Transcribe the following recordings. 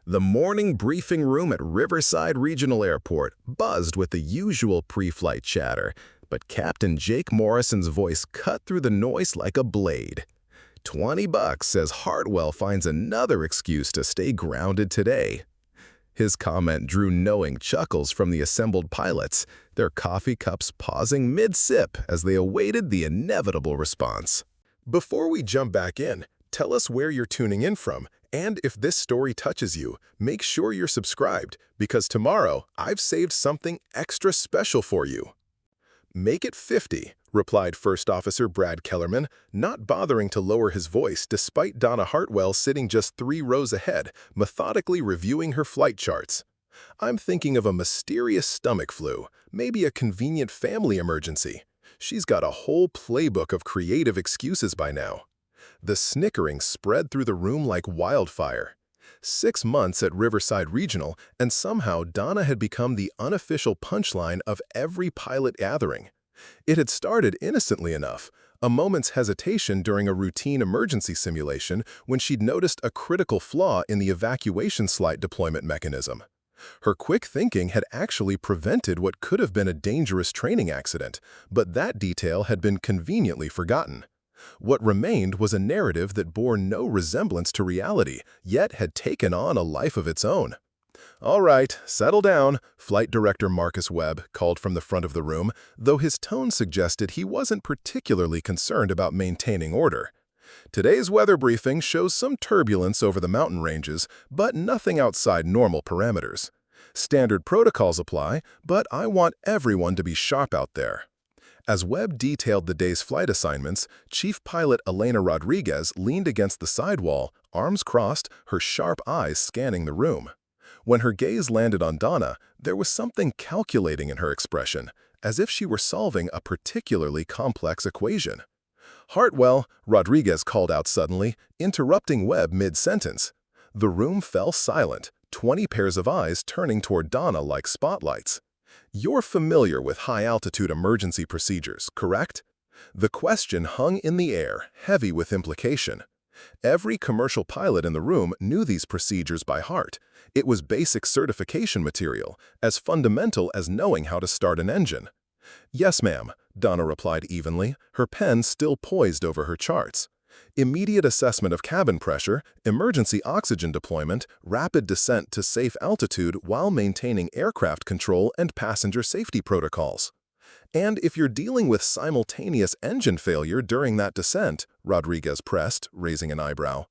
The morning briefing room at Riverside Regional Airport buzzed with the usual pre-flight chatter, but Captain Jake Morrison's voice cut through the noise like a blade. $20 says Hartwell finds another excuse to stay grounded today. His comment drew knowing chuckles from the assembled pilots, their coffee cups pausing mid-sip as they awaited the inevitable response. Before we jump back in, tell us where you're tuning in from, and if this story touches you, make sure you're subscribed, because tomorrow I've saved something extra special for you. "Make it 50, replied First Officer Brad Kellerman, not bothering to lower his voice despite Donna Hartwell sitting just 3 rows ahead, methodically reviewing her flight charts. "I'm thinking of a mysterious stomach flu, maybe a convenient family emergency. She's got a whole playbook of creative excuses by now." The snickering spread through the room like wildfire. 6 months at Riverside Regional, and somehow Donna had become the unofficial punchline of every pilot gathering. It had started innocently enough, a moment's hesitation during a routine emergency simulation when she'd noticed a critical flaw in the evacuation slide deployment mechanism. Her quick thinking had actually prevented what could have been a dangerous training accident, but that detail had been conveniently forgotten. What remained was a narrative that bore no resemblance to reality, yet had taken on a life of its own. "All right, settle down," Flight Director Marcus Webb called from the front of the room, though his tone suggested he wasn't particularly concerned about maintaining order. "Today's weather briefing shows some turbulence over the mountain ranges, but nothing outside normal parameters. Standard protocols apply, but I want everyone to be sharp out there." As Webb detailed the day's flight assignments, Chief Pilot Elena Rodriguez leaned against the sidewall, arms crossed, her sharp eyes scanning the room. When her gaze landed on Donna, there was something calculating in her expression, as if she were solving a particularly complex equation. "Hartwell," Rodriguez called out suddenly, interrupting Webb mid-sentence. The room fell silent, 20 pairs of eyes turning toward Donna like spotlights. "You're familiar with high-altitude emergency procedures, correct?" The question hung in the air, heavy with implication. Every commercial pilot in the room knew these procedures by heart. It was basic certification material, as fundamental as knowing how to start an engine. "Yes, ma'am," Donna replied evenly, her pen still poised over her charts. "Immediate assessment of cabin pressure, emergency oxygen deployment, rapid descent to safe altitude while maintaining aircraft control and passenger safety protocols." "And if you're dealing with simultaneous engine failure during that descent," Rodriguez pressed, raising an eyebrow.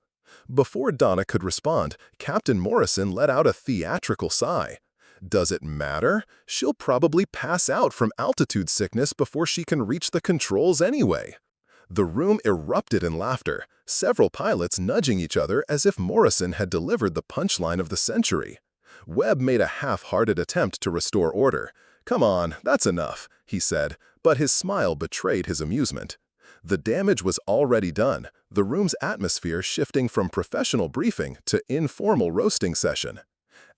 Before Donna could respond, Captain Morrison let out a theatrical sigh. "Does it matter? She'll probably pass out from altitude sickness before she can reach the controls anyway." The room erupted in laughter, several pilots nudging each other as if Morrison had delivered the punchline of the century. Webb made a half-hearted attempt to restore order. "Come on, that's enough," he said, but his smile betrayed his amusement. The damage was already done, the room's atmosphere shifting from professional briefing to informal roasting session.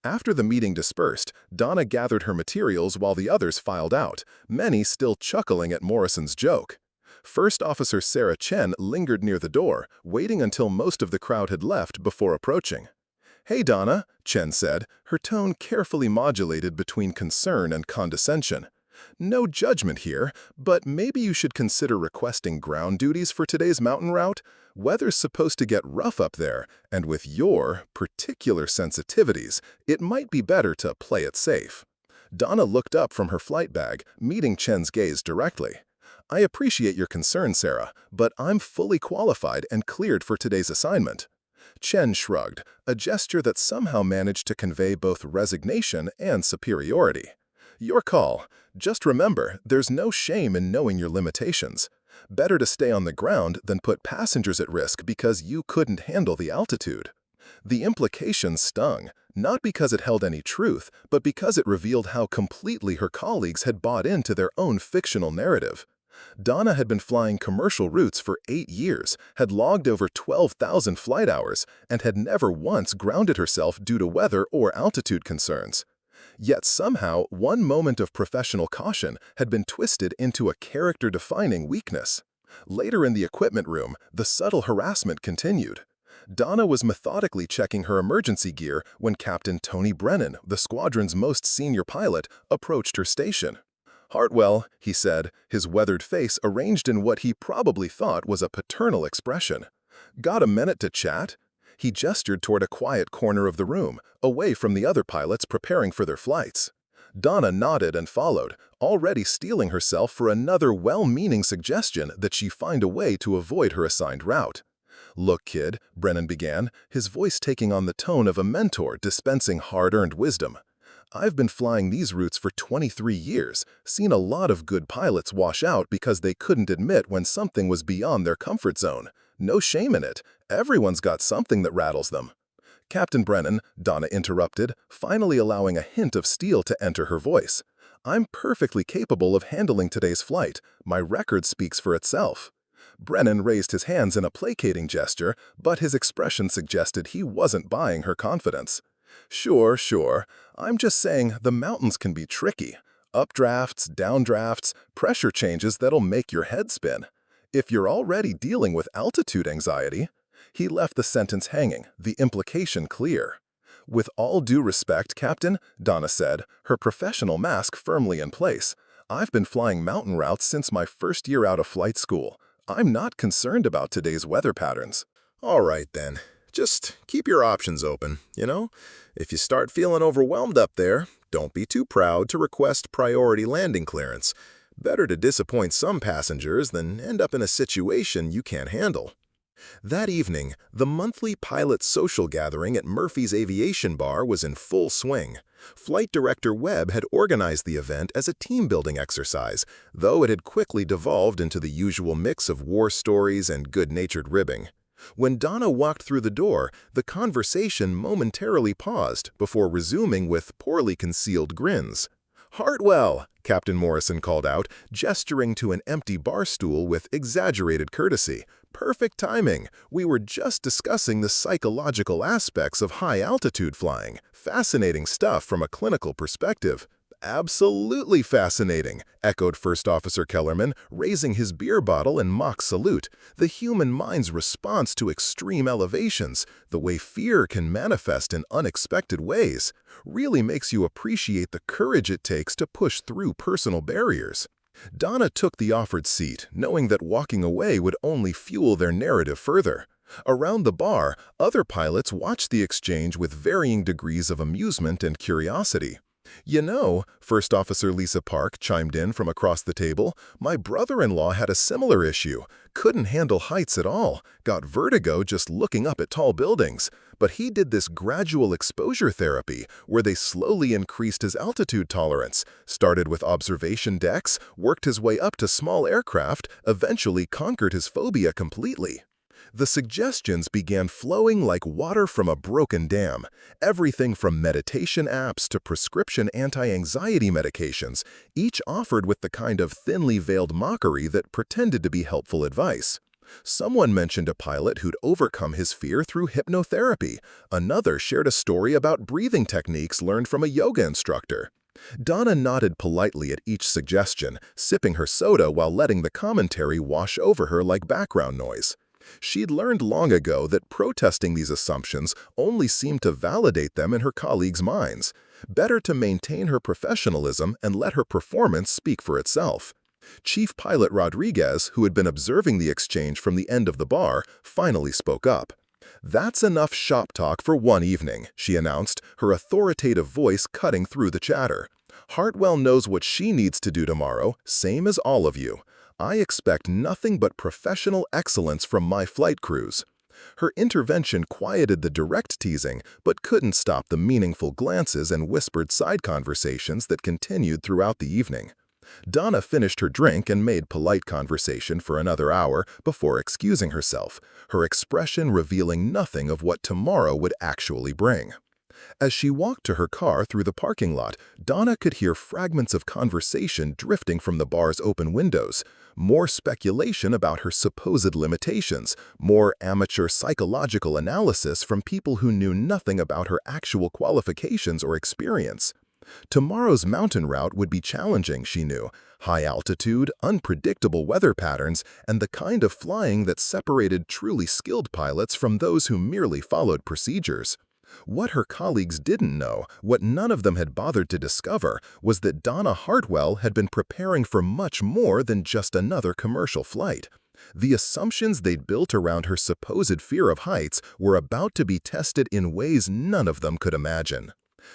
After the meeting dispersed, Donna gathered her materials while the others filed out, many still chuckling at Morrison's joke. First Officer Sarah Chen lingered near the door, waiting until most of the crowd had left before approaching. "Hey, Donna," Chen said, her tone carefully modulated between concern and condescension. "No judgment here, but maybe you should consider requesting ground duties for today's mountain route. Weather's supposed to get rough up there, and with your particular sensitivities, it might be better to play it safe." Donna looked up from her flight bag, meeting Chen's gaze directly. "I appreciate your concern, Sarah, but I'm fully qualified and cleared for today's assignment." Chen shrugged, a gesture that somehow managed to convey both resignation and superiority. "Your call. Just remember, there's no shame in knowing your limitations. Better to stay on the ground than put passengers at risk because you couldn't handle the altitude." The implication stung, not because it held any truth, but because it revealed how completely her colleagues had bought into their own fictional narrative. Donna had been flying commercial routes for 8 years, had logged over 12,000 flight hours, and had never once grounded herself due to weather or altitude concerns. Yet somehow, one moment of professional caution had been twisted into a character-defining weakness. Later in the equipment room, the subtle harassment continued. Donna was methodically checking her emergency gear when Captain Tony Brennan, the squadron's most senior pilot, approached her station. "Hartwell," he said, his weathered face arranged in what he probably thought was a paternal expression. "Got a minute to chat?" He gestured toward a quiet corner of the room, away from the other pilots preparing for their flights. Donna nodded and followed, already steeling herself for another well-meaning suggestion that she find a way to avoid her assigned route. "Look, kid," Brennan began, his voice taking on the tone of a mentor dispensing hard-earned wisdom. "I've been flying these routes for 23 years, seen a lot of good pilots wash out because they couldn't admit when something was beyond their comfort zone. No shame in it. Everyone's got something that rattles them." "Captain Brennan," Donna interrupted, finally allowing a hint of steel to enter her voice. "I'm perfectly capable of handling today's flight. My record speaks for itself." Brennan raised his hands in a placating gesture, but his expression suggested he wasn't buying her confidence. "Sure, sure. I'm just saying the mountains can be tricky. Updrafts, downdrafts, pressure changes that'll make your head spin. If you're already dealing with altitude anxiety—" He left the sentence hanging, the implication clear. "With all due respect, Captain," Donna said, her professional mask firmly in place, "I've been flying mountain routes since my first year out of flight school. I'm not concerned about today's weather patterns." All right, then. Just keep your options open, you know? If you start feeling overwhelmed up there, don't be too proud to request priority landing clearance. Better to disappoint some passengers than end up in a situation you can't handle. That evening, the monthly pilot social gathering at Murphy's Aviation Bar was in full swing. Flight Director Webb had organized the event as a team-building exercise, though it had quickly devolved into the usual mix of war stories and good-natured ribbing. When Donna walked through the door, the conversation momentarily paused before resuming with poorly concealed grins. "Hartwell!" Captain Morrison called out, gesturing to an empty bar stool with exaggerated courtesy. "Perfect timing. We were just discussing the psychological aspects of high-altitude flying. Fascinating stuff from a clinical perspective." "Absolutely fascinating," echoed First Officer Kellerman, raising his beer bottle in mock salute. "The human mind's response to extreme elevations, the way fear can manifest in unexpected ways, really makes you appreciate the courage it takes to push through personal barriers." Donna took the offered seat, knowing that walking away would only fuel their narrative further. Around the bar, other pilots watched the exchange with varying degrees of amusement and curiosity. "You know," First Officer Lisa Park chimed in from across the table, "my brother-in-law had a similar issue. Couldn't handle heights at all, got vertigo just looking up at tall buildings. But he did this gradual exposure therapy where they slowly increased his altitude tolerance, started with observation decks, worked his way up to small aircraft, eventually conquered his phobia completely." The suggestions began flowing like water from a broken dam. Everything from meditation apps to prescription anti-anxiety medications, each offered with the kind of thinly veiled mockery that pretended to be helpful advice. Someone mentioned a pilot who'd overcome his fear through hypnotherapy. Another shared a story about breathing techniques learned from a yoga instructor. Donna nodded politely at each suggestion, sipping her soda while letting the commentary wash over her like background noise. She'd learned long ago that protesting these assumptions only seemed to validate them in her colleagues' minds. Better to maintain her professionalism and let her performance speak for itself. Chief Pilot Rodriguez, who had been observing the exchange from the end of the bar, finally spoke up. "That's enough shop talk for one evening," she announced, her authoritative voice cutting through the chatter. "Hartwell knows what she needs to do tomorrow, same as all of you. I expect nothing but professional excellence from my flight crews." Her intervention quieted the direct teasing, but couldn't stop the meaningful glances and whispered side conversations that continued throughout the evening. Donna finished her drink and made polite conversation for another hour before excusing herself, her expression revealing nothing of what tomorrow would actually bring. As she walked to her car through the parking lot, Donna could hear fragments of conversation drifting from the bar's open windows, more speculation about her supposed limitations, more amateur psychological analysis from people who knew nothing about her actual qualifications or experience. Tomorrow's mountain route would be challenging, she knew. High altitude, unpredictable weather patterns, and the kind of flying that separated truly skilled pilots from those who merely followed procedures. What her colleagues didn't know, what none of them had bothered to discover, was that Donna Hartwell had been preparing for much more than just another commercial flight. The assumptions they'd built around her supposed fear of heights were about to be tested in ways none of them could imagine.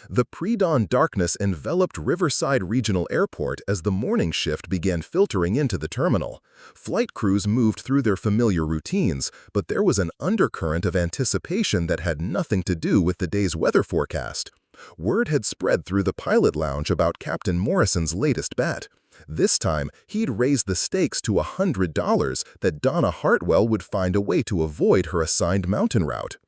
The pre-dawn darkness enveloped Riverside Regional Airport as the morning shift began filtering into the terminal. Flight crews moved through their familiar routines, but there was an undercurrent of anticipation that had nothing to do with the day's weather forecast. Word had spread through the pilot lounge about Captain Morrison's latest bet. This time, he'd raised the stakes to $100 that Donna Hartwell would find a way to avoid her assigned mountain route.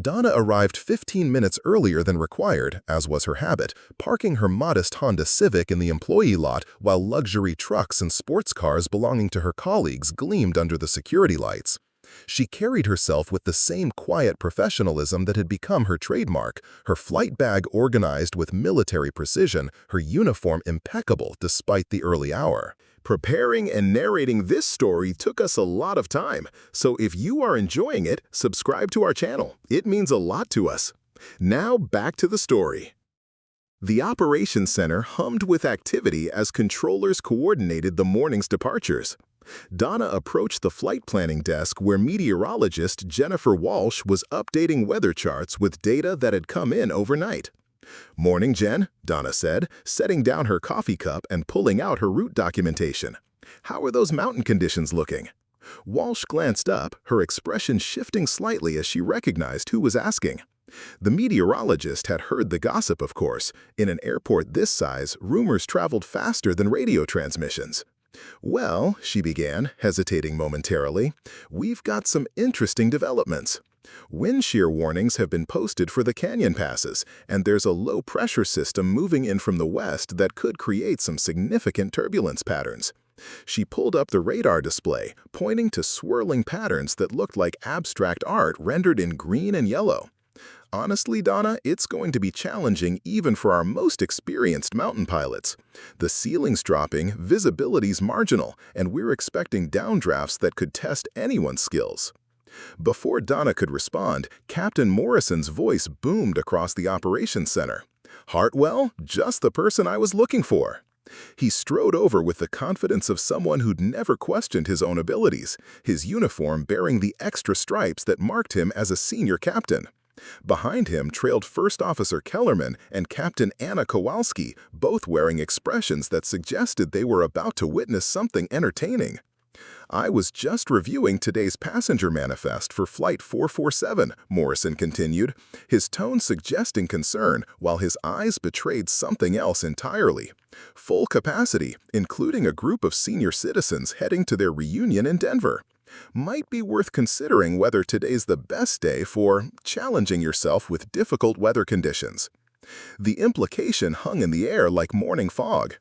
Donna arrived 15 minutes earlier than required, as was her habit, parking her modest Honda Civic in the employee lot while luxury trucks and sports cars belonging to her colleagues gleamed under the security lights. She carried herself with the same quiet professionalism that had become her trademark, her flight bag organized with military precision, her uniform impeccable despite the early hour. Preparing and narrating this story took us a lot of time, so if you are enjoying it, subscribe to our channel. It means a lot to us. Now back to the story. The operations center hummed with activity as controllers coordinated the morning's departures. Donna approached the flight planning desk where meteorologist Jennifer Walsh was updating weather charts with data that had come in overnight. "Morning, Jen," Donna said, setting down her coffee cup and pulling out her route documentation. "How are those mountain conditions looking?" Walsh glanced up, her expression shifting slightly as she recognized who was asking. The meteorologist had heard the gossip, of course. In an airport this size, rumors traveled faster than radio transmissions. "Well," she began, hesitating momentarily, "we've got some interesting developments. Wind shear warnings have been posted for the canyon passes, and there's a low-pressure system moving in from the west that could create some significant turbulence patterns." She pulled up the radar display, pointing to swirling patterns that looked like abstract art rendered in green and yellow. "Honestly, Donna, it's going to be challenging even for our most experienced mountain pilots. The ceiling's dropping, visibility's marginal, and we're expecting downdrafts that could test anyone's skills." Before Donna could respond, Captain Morrison's voice boomed across the operations center. "Hartwell, just the person I was looking for." He strode over with the confidence of someone who'd never questioned his own abilities, his uniform bearing the extra stripes that marked him as a senior captain. Behind him trailed First Officer Kellerman and Captain Anna Kowalski, both wearing expressions that suggested they were about to witness something entertaining. "I was just reviewing today's passenger manifest for Flight 447, Morrison continued, his tone suggesting concern while his eyes betrayed something else entirely. "Full capacity, including a group of senior citizens heading to their reunion in Denver. Might be worth considering whether today's the best day for challenging yourself with difficult weather conditions." The implication hung in the air like morning fog.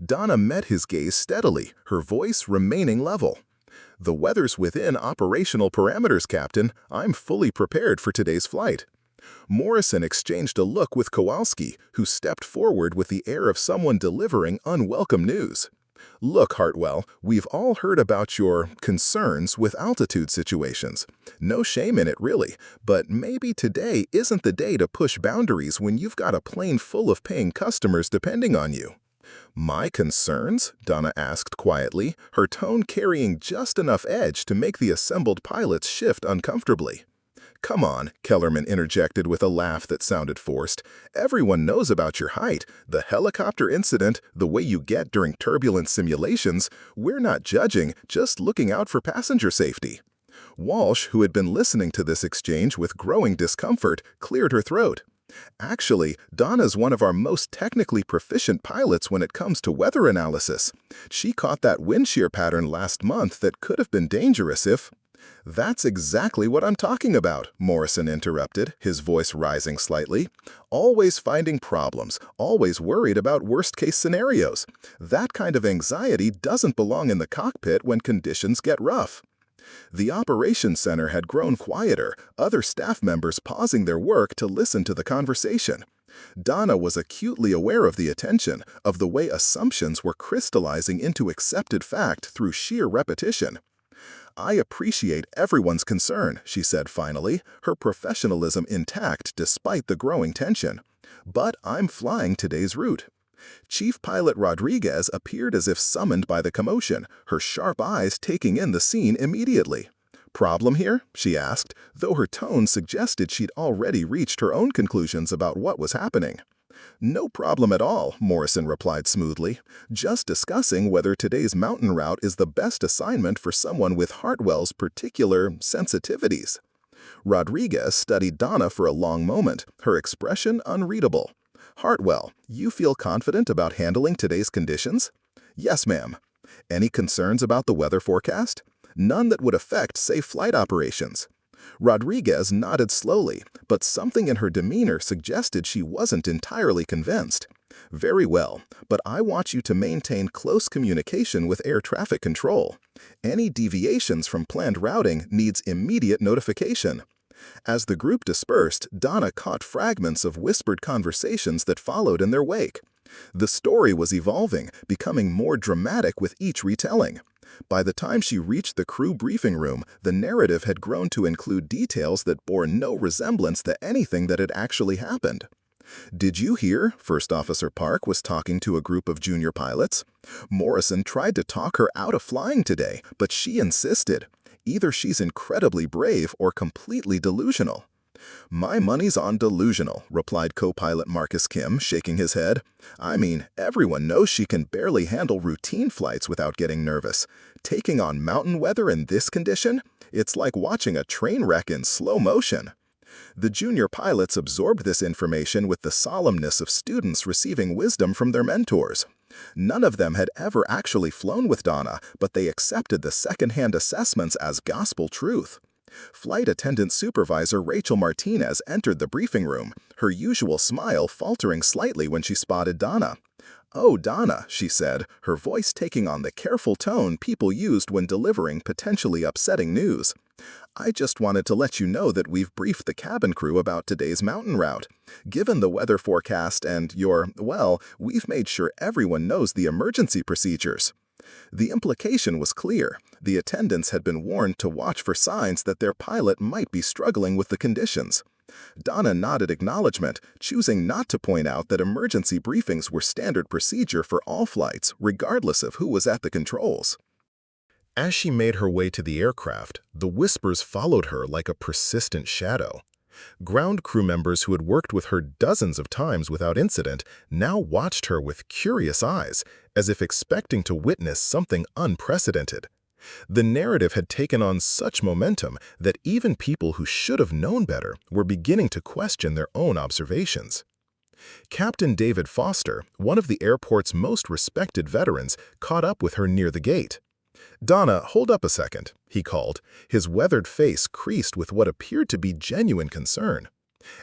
Donna met his gaze steadily, her voice remaining level. "The weather's within operational parameters, Captain. I'm fully prepared for today's flight." Morrison exchanged a look with Kowalski, who stepped forward with the air of someone delivering unwelcome news. "Look, Hartwell, we've all heard about your concerns with altitude situations. No shame in it, really, but maybe today isn't the day to push boundaries when you've got a plane full of paying customers depending on you." "My concerns?" Donna asked quietly, her tone carrying just enough edge to make the assembled pilots shift uncomfortably. "Come on," Kellerman interjected with a laugh that sounded forced. "Everyone knows about your height, the helicopter incident, the way you get during turbulent simulations. We're not judging, just looking out for passenger safety." Walsh, who had been listening to this exchange with growing discomfort, cleared her throat. "Actually, Donna's one of our most technically proficient pilots when it comes to weather analysis. She caught that wind shear pattern last month that could have been dangerous if—" "That's exactly what I'm talking about," Morrison interrupted, his voice rising slightly. "Always finding problems, always worried about worst-case scenarios. That kind of anxiety doesn't belong in the cockpit when conditions get rough." The operations center had grown quieter, other staff members pausing their work to listen to the conversation. Donna was acutely aware of the attention, of the way assumptions were crystallizing into accepted fact through sheer repetition. "I appreciate everyone's concern," she said finally, her professionalism intact despite the growing tension. "But I'm flying today's route." Chief Pilot Rodriguez appeared as if summoned by the commotion, her sharp eyes taking in the scene immediately. "Problem here?" she asked, though her tone suggested she'd already reached her own conclusions about what was happening. "No problem at all," Morrison replied smoothly. "Just discussing whether today's mountain route is the best assignment for someone with Hartwell's particular sensitivities." Rodriguez studied Donna for a long moment, her expression unreadable. "Hartwell, you feel confident about handling today's conditions?" "Yes, ma'am." "Any concerns about the weather forecast?" "None that would affect safe flight operations." Rodriguez nodded slowly, but something in her demeanor suggested she wasn't entirely convinced. "Very well, but I want you to maintain close communication with air traffic control. Any deviations from planned routing needs immediate notification." As the group dispersed, Donna caught fragments of whispered conversations that followed in their wake. The story was evolving, becoming more dramatic with each retelling. By the time she reached the crew briefing room, the narrative had grown to include details that bore no resemblance to anything that had actually happened. "Did you hear?" First Officer Park was talking to a group of junior pilots. "Morrison tried to talk her out of flying today, but she insisted. Either she's incredibly brave or completely delusional." "My money's on delusional," replied co-pilot Marcus Kim, shaking his head. "I mean, everyone knows she can barely handle routine flights without getting nervous. Taking on mountain weather in this condition? It's like watching a train wreck in slow motion." The junior pilots absorbed this information with the solemnness of students receiving wisdom from their mentors. None of them had ever actually flown with Donna, but they accepted the second-hand assessments as gospel truth. Flight Attendant Supervisor Rachel Martinez entered the briefing room, her usual smile faltering slightly when she spotted Donna. "Oh, Donna," she said, her voice taking on the careful tone people used when delivering potentially upsetting news. "I just wanted to let you know that we've briefed the cabin crew about today's mountain route. Given the weather forecast and we've made sure everyone knows the emergency procedures." The implication was clear. The attendants had been warned to watch for signs that their pilot might be struggling with the conditions. Donna nodded acknowledgement, choosing not to point out that emergency briefings were standard procedure for all flights, regardless of who was at the controls. As she made her way to the aircraft, the whispers followed her like a persistent shadow. Ground crew members who had worked with her dozens of times without incident now watched her with curious eyes, as if expecting to witness something unprecedented. The narrative had taken on such momentum that even people who should have known better were beginning to question their own observations. Captain David Foster, one of the airport's most respected veterans, caught up with her near the gate. "Donna, hold up a second," he called, his weathered face creased with what appeared to be genuine concern.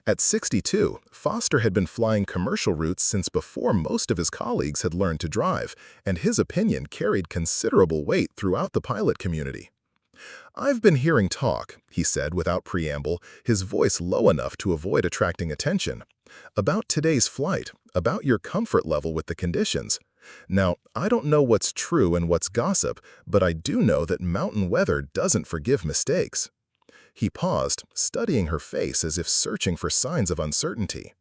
At 62, Foster had been flying commercial routes since before most of his colleagues had learned to drive, and his opinion carried considerable weight throughout the pilot community. "I've been hearing talk," he said without preamble, his voice low enough to avoid attracting attention, "about today's flight, about your comfort level with the conditions. Now, I don't know what's true and what's gossip, but I do know that mountain weather doesn't forgive mistakes." He paused, studying her face as if searching for signs of uncertainty.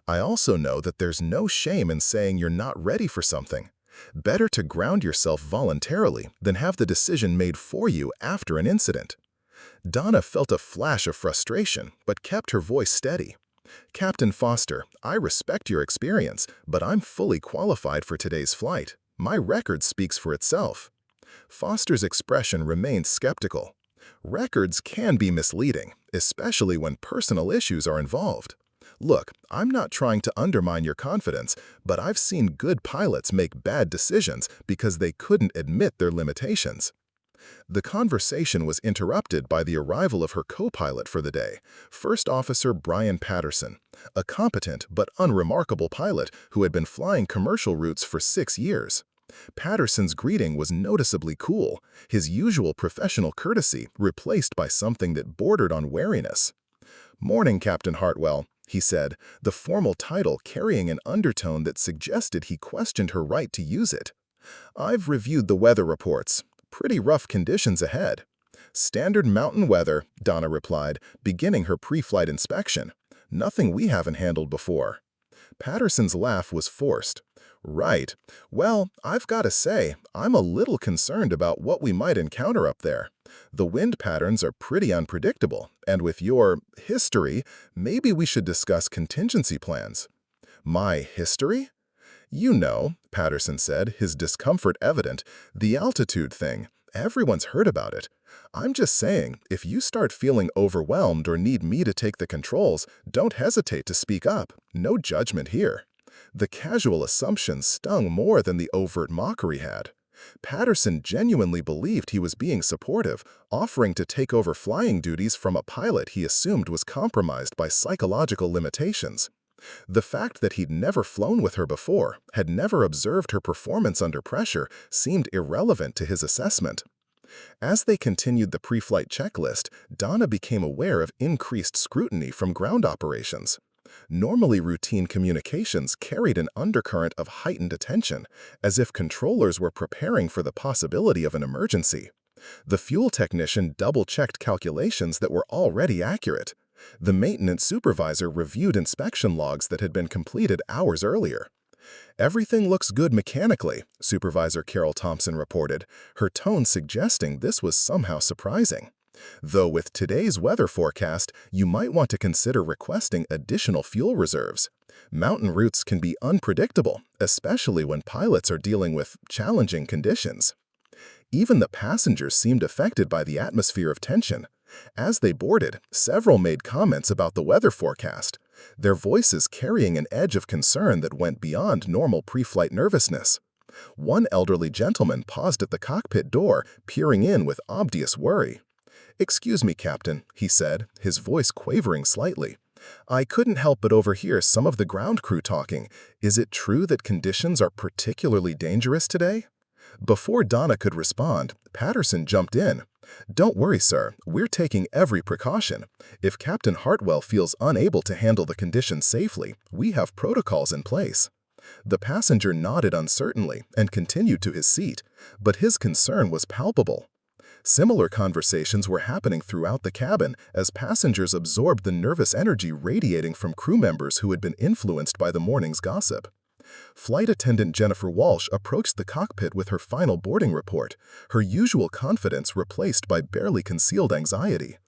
"I also know that there's no shame in saying you're not ready for something. Better to ground yourself voluntarily than have the decision made for you after an incident." Donna felt a flash of frustration, but kept her voice steady. "Captain Foster, I respect your experience, but I'm fully qualified for today's flight. My record speaks for itself." Foster's expression remained skeptical. Records can be misleading, especially when personal issues are involved. "Look, I'm not trying to undermine your confidence, but I've seen good pilots make bad decisions because they couldn't admit their limitations." The conversation was interrupted by the arrival of her co-pilot for the day, First Officer Brian Patterson, a competent but unremarkable pilot who had been flying commercial routes for 6 years. Patterson's greeting was noticeably cool, his usual professional courtesy replaced by something that bordered on wariness. "Morning, Captain Hartwell. he said, the formal title carrying an undertone that suggested he questioned her right to use it. "I've reviewed the weather reports. Pretty rough conditions ahead." "Standard mountain weather," Donna replied, beginning her pre-flight inspection. "Nothing we haven't handled before." Patterson's laugh was forced. "Right. Well, I've got to say, I'm a little concerned about what we might encounter up there. The wind patterns are pretty unpredictable, and with your history, maybe we should discuss contingency plans." "My history?" "You know," Patterson said, his discomfort evident, "the altitude thing. Everyone's heard about it. I'm just saying, if you start feeling overwhelmed or need me to take the controls, don't hesitate to speak up. No judgment here." The casual assumption stung more than the overt mockery had. Patterson genuinely believed he was being supportive, offering to take over flying duties from a pilot he assumed was compromised by psychological limitations. The fact that he'd never flown with her before, had never observed her performance under pressure, seemed irrelevant to his assessment. As they continued the pre-flight checklist, Donna became aware of increased scrutiny from ground operations. Normally routine communications carried an undercurrent of heightened attention, as if controllers were preparing for the possibility of an emergency. The fuel technician double-checked calculations that were already accurate. The maintenance supervisor reviewed inspection logs that had been completed hours earlier. "Everything looks good mechanically," Supervisor Carol Thompson reported, her tone suggesting this was somehow surprising. "Though with today's weather forecast, you might want to consider requesting additional fuel reserves. Mountain routes can be unpredictable, especially when pilots are dealing with challenging conditions." Even the passengers seemed affected by the atmosphere of tension. As they boarded, several made comments about the weather forecast, their voices carrying an edge of concern that went beyond normal pre-flight nervousness. One elderly gentleman paused at the cockpit door, peering in with obvious worry. "Excuse me, Captain," he said, his voice quavering slightly. "I couldn't help but overhear some of the ground crew talking. Is it true that conditions are particularly dangerous today?" Before Donna could respond, Patterson jumped in. "Don't worry, sir. We're taking every precaution. If Captain Hartwell feels unable to handle the conditions safely, we have protocols in place." The passenger nodded uncertainly and continued to his seat, but his concern was palpable. Similar conversations were happening throughout the cabin as passengers absorbed the nervous energy radiating from crew members who had been influenced by the morning's gossip. Flight attendant Jennifer Walsh approached the cockpit with her final boarding report, her usual confidence replaced by barely concealed anxiety.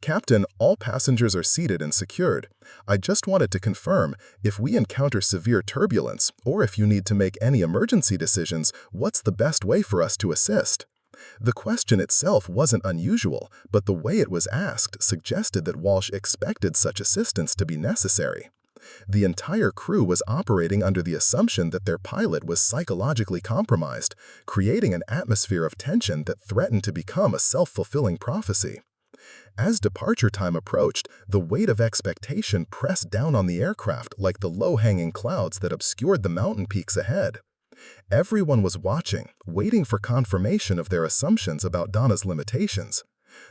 "Captain, all passengers are seated and secured. I just wanted to confirm, if we encounter severe turbulence, or if you need to make any emergency decisions, what's the best way for us to assist?" The question itself wasn't unusual, but the way it was asked suggested that Walsh expected such assistance to be necessary. The entire crew was operating under the assumption that their pilot was psychologically compromised, creating an atmosphere of tension that threatened to become a self-fulfilling prophecy. As departure time approached, the weight of expectation pressed down on the aircraft like the low-hanging clouds that obscured the mountain peaks ahead. Everyone was watching, waiting for confirmation of their assumptions about Donna's limitations.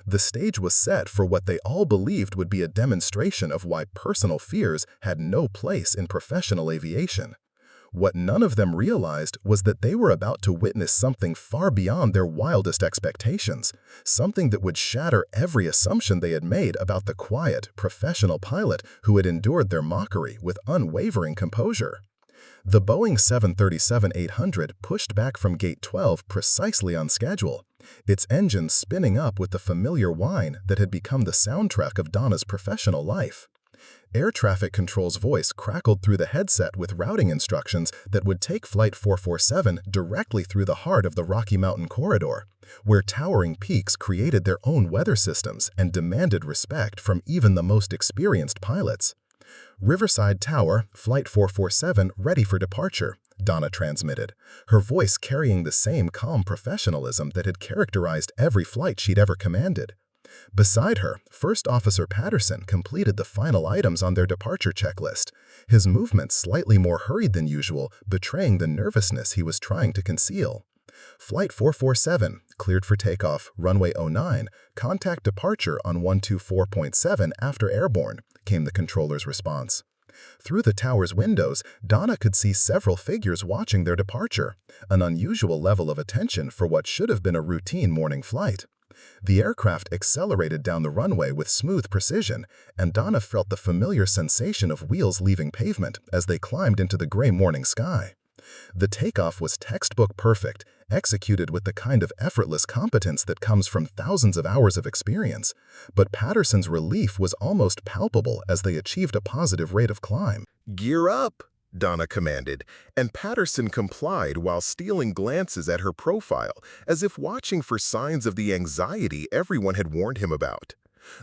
The stage was set for what they all believed would be a demonstration of why personal fears had no place in professional aviation. What none of them realized was that they were about to witness something far beyond their wildest expectations, something that would shatter every assumption they had made about the quiet, professional pilot who had endured their mockery with unwavering composure. The Boeing 737-800 pushed back from Gate 12 precisely on schedule, its engine spinning up with the familiar whine that had become the soundtrack of Donna's professional life. Air traffic control's voice crackled through the headset with routing instructions that would take Flight 447 directly through the heart of the Rocky Mountain corridor, where towering peaks created their own weather systems and demanded respect from even the most experienced pilots. "Riverside Tower, Flight 447 ready for departure," Donna transmitted, her voice carrying the same calm professionalism that had characterized every flight she'd ever commanded. Beside her, First Officer Patterson completed the final items on their departure checklist, his movements slightly more hurried than usual, betraying the nervousness he was trying to conceal. Flight 447, cleared for takeoff, runway 09, contact departure on 124.7 after airborne, came the controller's response. Through the tower's windows, Donna could see several figures watching their departure, an unusual level of attention for what should have been a routine morning flight. The aircraft accelerated down the runway with smooth precision, and Donna felt the familiar sensation of wheels leaving pavement as they climbed into the gray morning sky. The takeoff was textbook perfect, executed with the kind of effortless competence that comes from thousands of hours of experience, but Patterson's relief was almost palpable as they achieved a positive rate of climb. "Gear up," Donna commanded, and Patterson complied while stealing glances at her profile, as if watching for signs of the anxiety everyone had warned him about.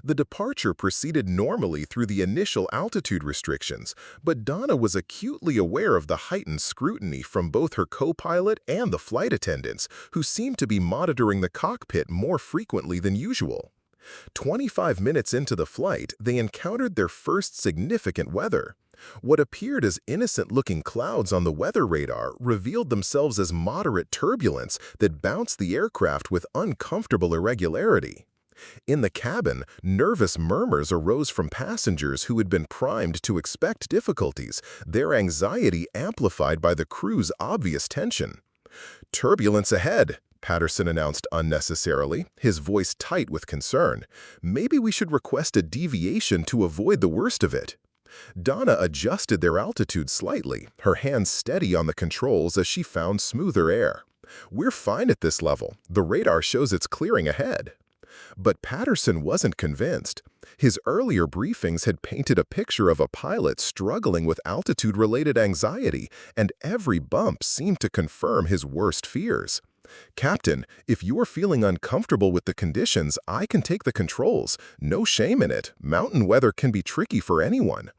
The departure proceeded normally through the initial altitude restrictions, but Donna was acutely aware of the heightened scrutiny from both her co-pilot and the flight attendants, who seemed to be monitoring the cockpit more frequently than usual. 25 minutes into the flight, they encountered their first significant weather. What appeared as innocent-looking clouds on the weather radar revealed themselves as moderate turbulence that bounced the aircraft with uncomfortable irregularity. In the cabin, nervous murmurs arose from passengers who had been primed to expect difficulties, their anxiety amplified by the crew's obvious tension. "Turbulence ahead," Patterson announced unnecessarily, his voice tight with concern. "Maybe we should request a deviation to avoid the worst of it." Donna adjusted their altitude slightly, her hands steady on the controls as she found smoother air. "We're fine at this level. The radar shows it's clearing ahead." But Patterson wasn't convinced. His earlier briefings had painted a picture of a pilot struggling with altitude-related anxiety, and every bump seemed to confirm his worst fears. "Captain, if you're feeling uncomfortable with the conditions, I can take the controls. No shame in it. Mountain weather can be tricky for anyone."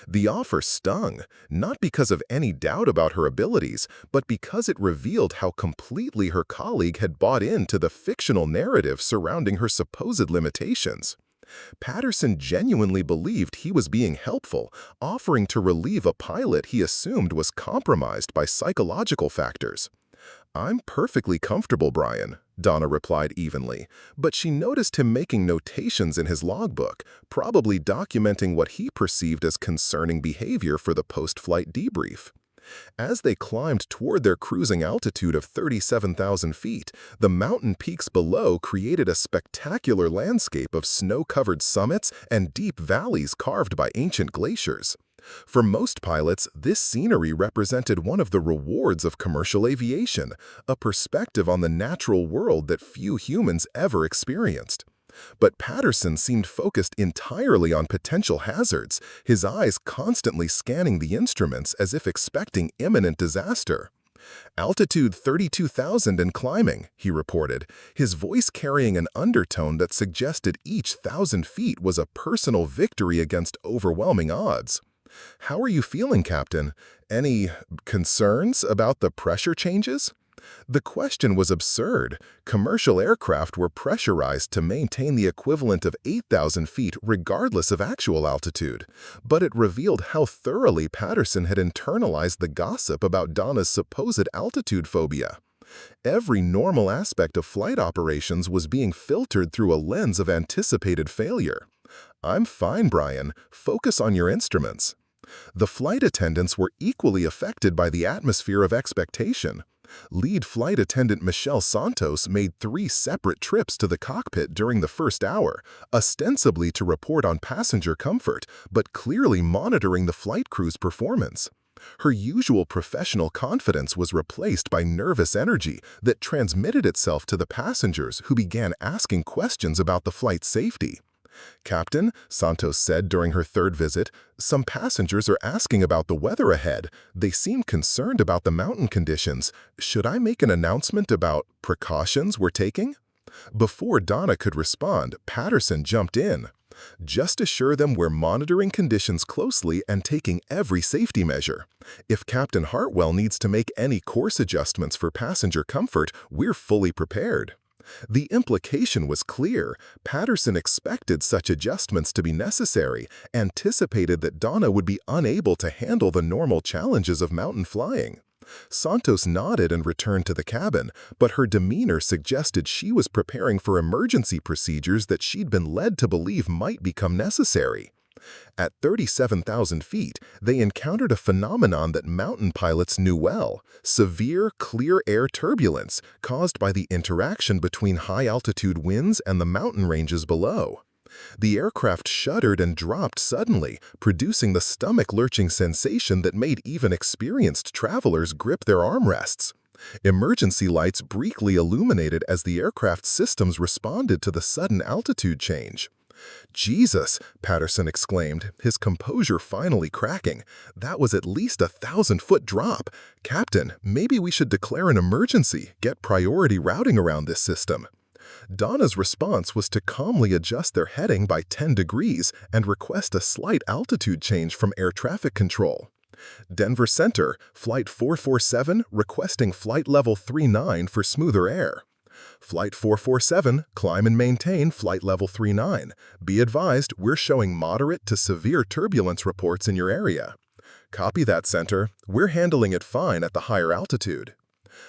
The offer stung, not because of any doubt about her abilities, but because it revealed how completely her colleague had bought into the fictional narrative surrounding her supposed limitations. Patterson genuinely believed he was being helpful, offering to relieve a pilot he assumed was compromised by psychological factors. "I'm perfectly comfortable, Brian," Donna replied evenly, but she noticed him making notations in his logbook, probably documenting what he perceived as concerning behavior for the post-flight debrief. As they climbed toward their cruising altitude of 37,000 feet, the mountain peaks below created a spectacular landscape of snow-covered summits and deep valleys carved by ancient glaciers. For most pilots, this scenery represented one of the rewards of commercial aviation, a perspective on the natural world that few humans ever experienced. But Patterson seemed focused entirely on potential hazards, his eyes constantly scanning the instruments as if expecting imminent disaster. "Altitude 32,000 and climbing," he reported, his voice carrying an undertone that suggested each 1,000 feet was a personal victory against overwhelming odds. "How are you feeling, Captain? Any concerns about the pressure changes?" The question was absurd. Commercial aircraft were pressurized to maintain the equivalent of 8,000 feet regardless of actual altitude, but it revealed how thoroughly Patterson had internalized the gossip about Donna's supposed altitude phobia. Every normal aspect of flight operations was being filtered through a lens of anticipated failure. "I'm fine, Brian. Focus on your instruments." The flight attendants were equally affected by the atmosphere of expectation. Lead flight attendant Michelle Santos made 3 separate trips to the cockpit during the first hour, ostensibly to report on passenger comfort, but clearly monitoring the flight crew's performance. Her usual professional confidence was replaced by nervous energy that transmitted itself to the passengers who began asking questions about the flight's safety. "Captain," Santos said during her third visit, "some passengers are asking about the weather ahead. They seem concerned about the mountain conditions. Should I make an announcement about precautions we're taking?" Before Donna could respond, Patterson jumped in. "Just assure them we're monitoring conditions closely and taking every safety measure. If Captain Hartwell needs to make any course adjustments for passenger comfort, we're fully prepared." The implication was clear. Patterson expected such adjustments to be necessary, anticipated that Donna would be unable to handle the normal challenges of mountain flying. Santos nodded and returned to the cabin, but her demeanor suggested she was preparing for emergency procedures that she'd been led to believe might become necessary. At 37,000 feet, they encountered a phenomenon that mountain pilots knew well: severe, clear air turbulence caused by the interaction between high-altitude winds and the mountain ranges below. The aircraft shuddered and dropped suddenly, producing the stomach-lurching sensation that made even experienced travelers grip their armrests. Emergency lights briefly illuminated as the aircraft's systems responded to the sudden altitude change. "Jesus," Patterson exclaimed, his composure finally cracking. "That was at least a 1,000-foot drop. Captain, maybe we should declare an emergency, get priority routing around this system." Donna's response was to calmly adjust their heading by 10 degrees and request a slight altitude change from air traffic control. "Denver Center, Flight 447, requesting flight level 39 for smoother air." "Flight 447, climb and maintain flight level 39. Be advised, we're showing moderate to severe turbulence reports in your area." "Copy that, Center. We're handling it fine at the higher altitude."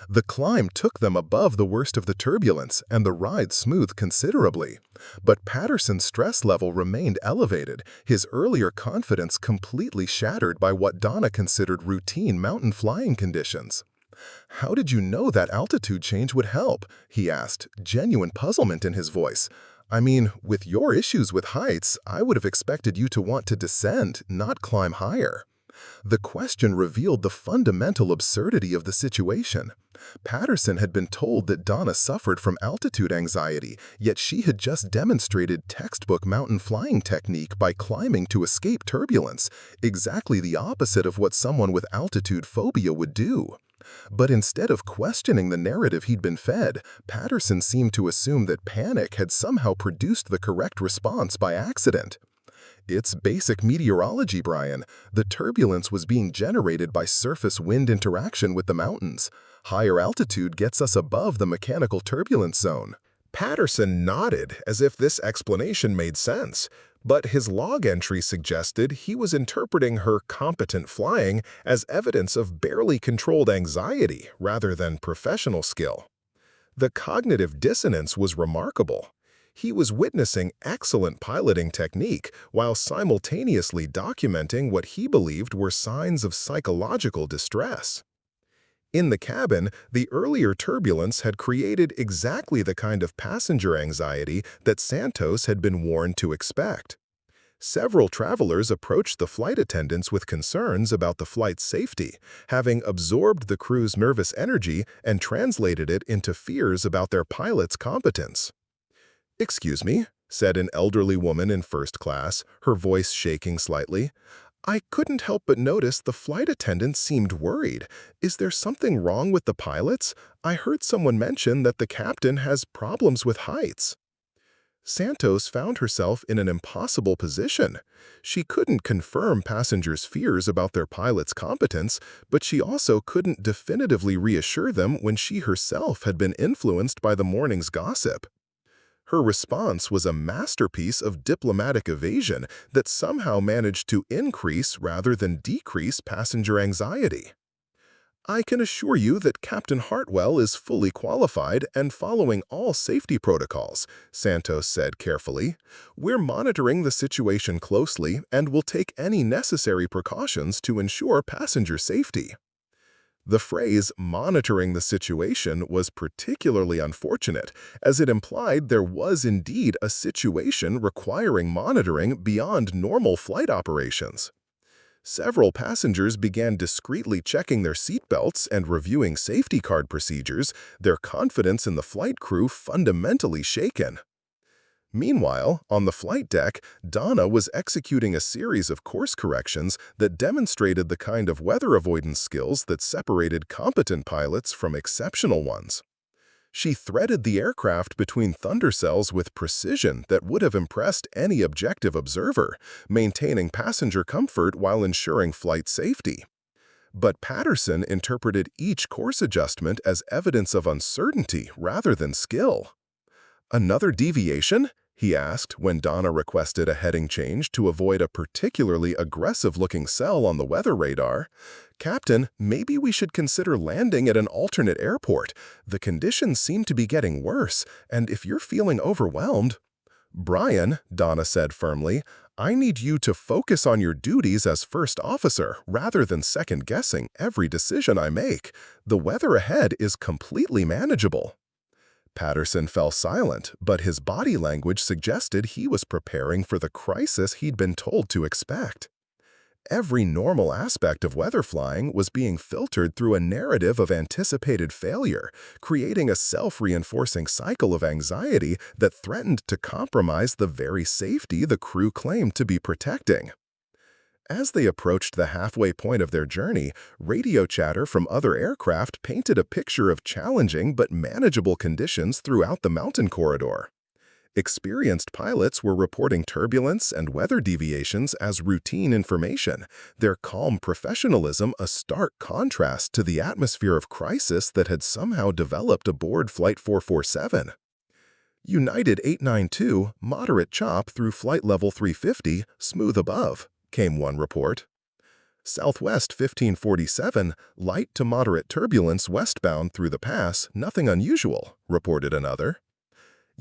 The climb took them above the worst of the turbulence, and the ride smoothed considerably. But Patterson's stress level remained elevated, his earlier confidence completely shattered by what Donna considered routine mountain flying conditions. "How did you know that altitude change would help?" he asked, genuine puzzlement in his voice. "I mean, with your issues with heights, I would have expected you to want to descend, not climb higher." The question revealed the fundamental absurdity of the situation. Patterson had been told that Donna suffered from altitude anxiety, yet she had just demonstrated textbook mountain flying technique by climbing to escape turbulence, exactly the opposite of what someone with altitude phobia would do. But instead of questioning the narrative he'd been fed, Patterson seemed to assume that panic had somehow produced the correct response by accident. "It's basic meteorology, Brian. The turbulence was being generated by surface-wind interaction with the mountains. Higher altitude gets us above the mechanical turbulence zone." Patterson nodded as if this explanation made sense, but his log entry suggested he was interpreting her competent flying as evidence of barely controlled anxiety rather than professional skill. The cognitive dissonance was remarkable. He was witnessing excellent piloting technique while simultaneously documenting what he believed were signs of psychological distress. In the cabin, the earlier turbulence had created exactly the kind of passenger anxiety that Santos had been warned to expect. Several travelers approached the flight attendants with concerns about the flight's safety, having absorbed the crew's nervous energy and translated it into fears about their pilot's competence. "Excuse me," said an elderly woman in first class, her voice shaking slightly. "I couldn't help but notice the flight attendant seemed worried. Is there something wrong with the pilots? I heard someone mention that the captain has problems with heights." Santos found herself in an impossible position. She couldn't confirm passengers' fears about their pilot's competence, but she also couldn't definitively reassure them when she herself had been influenced by the morning's gossip. Her response was a masterpiece of diplomatic evasion that somehow managed to increase rather than decrease passenger anxiety. "I can assure you that Captain Hartwell is fully qualified and following all safety protocols," Santos said carefully. "We're monitoring the situation closely and will take any necessary precautions to ensure passenger safety." The phrase "monitoring the situation" was particularly unfortunate, as it implied there was indeed a situation requiring monitoring beyond normal flight operations. Several passengers began discreetly checking their seatbelts and reviewing safety card procedures, their confidence in the flight crew fundamentally shaken. Meanwhile, on the flight deck, Donna was executing a series of course corrections that demonstrated the kind of weather avoidance skills that separated competent pilots from exceptional ones. She threaded the aircraft between thundercells with precision that would have impressed any objective observer, maintaining passenger comfort while ensuring flight safety. But Patterson interpreted each course adjustment as evidence of uncertainty rather than skill. "Another deviation?" he asked when Donna requested a heading change to avoid a particularly aggressive-looking cell on the weather radar. "Captain, maybe we should consider landing at an alternate airport. The conditions seem to be getting worse, and if you're feeling overwhelmed—" "Brian," Donna said firmly, "I need you to focus on your duties as first officer rather than second-guessing every decision I make. The weather ahead is completely manageable." Patterson fell silent, but his body language suggested he was preparing for the crisis he'd been told to expect. Every normal aspect of weather flying was being filtered through a narrative of anticipated failure, creating a self-reinforcing cycle of anxiety that threatened to compromise the very safety the crew claimed to be protecting. As they approached the halfway point of their journey, radio chatter from other aircraft painted a picture of challenging but manageable conditions throughout the mountain corridor. Experienced pilots were reporting turbulence and weather deviations as routine information, their calm professionalism a stark contrast to the atmosphere of crisis that had somehow developed aboard Flight 447. "United 892, moderate chop through flight level 350, smooth above," came one report. "Southwest 1547, light to moderate turbulence westbound through the pass, nothing unusual," reported another.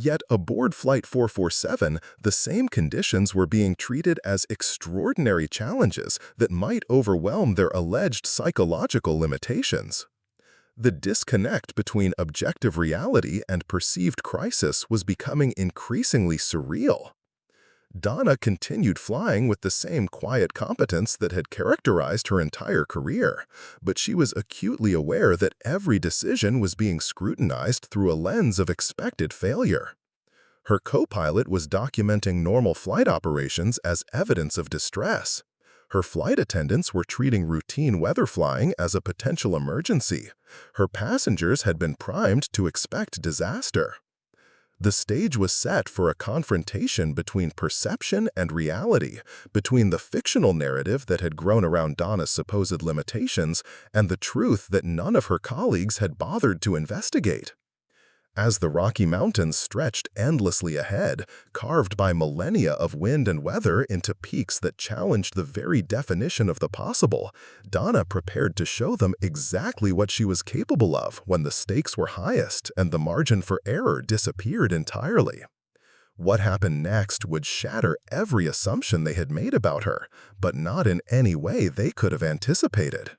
Yet aboard Flight 447, the same conditions were being treated as extraordinary challenges that might overwhelm their alleged psychological limitations. The disconnect between objective reality and perceived crisis was becoming increasingly surreal. Donna continued flying with the same quiet competence that had characterized her entire career, but she was acutely aware that every decision was being scrutinized through a lens of expected failure. Her co-pilot was documenting normal flight operations as evidence of distress. Her flight attendants were treating routine weather flying as a potential emergency. Her passengers had been primed to expect disaster. The stage was set for a confrontation between perception and reality, between the fictional narrative that had grown around Donna's supposed limitations and the truth that none of her colleagues had bothered to investigate. As the Rocky Mountains stretched endlessly ahead, carved by millennia of wind and weather into peaks that challenged the very definition of the possible, Donna prepared to show them exactly what she was capable of when the stakes were highest and the margin for error disappeared entirely. What happened next would shatter every assumption they had made about her, but not in any way they could have anticipated.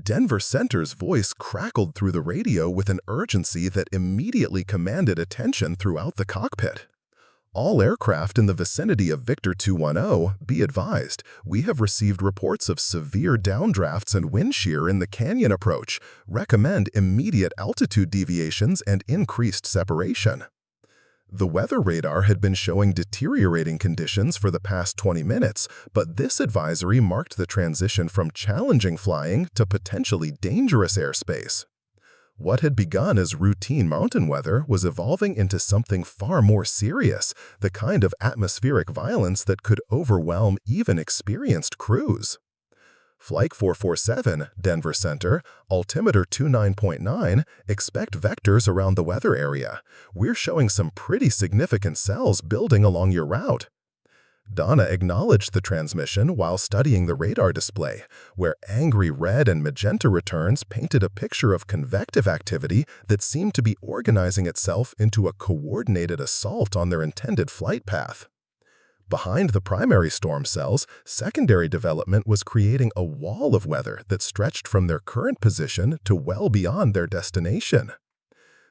Denver Center's voice crackled through the radio with an urgency that immediately commanded attention throughout the cockpit. "All aircraft in the vicinity of Victor 210, be advised, we have received reports of severe downdrafts and wind shear in the canyon approach. Recommend immediate altitude deviations and increased separation." The weather radar had been showing deteriorating conditions for the past 20 minutes, but this advisory marked the transition from challenging flying to potentially dangerous airspace. What had begun as routine mountain weather was evolving into something far more serious, the kind of atmospheric violence that could overwhelm even experienced crews. "Flight 447, Denver Center, altimeter 29.9, expect vectors around the weather area. We're showing some pretty significant cells building along your route." Donna acknowledged the transmission while studying the radar display, where angry red and magenta returns painted a picture of convective activity that seemed to be organizing itself into a coordinated assault on their intended flight path. Behind the primary storm cells, secondary development was creating a wall of weather that stretched from their current position to well beyond their destination.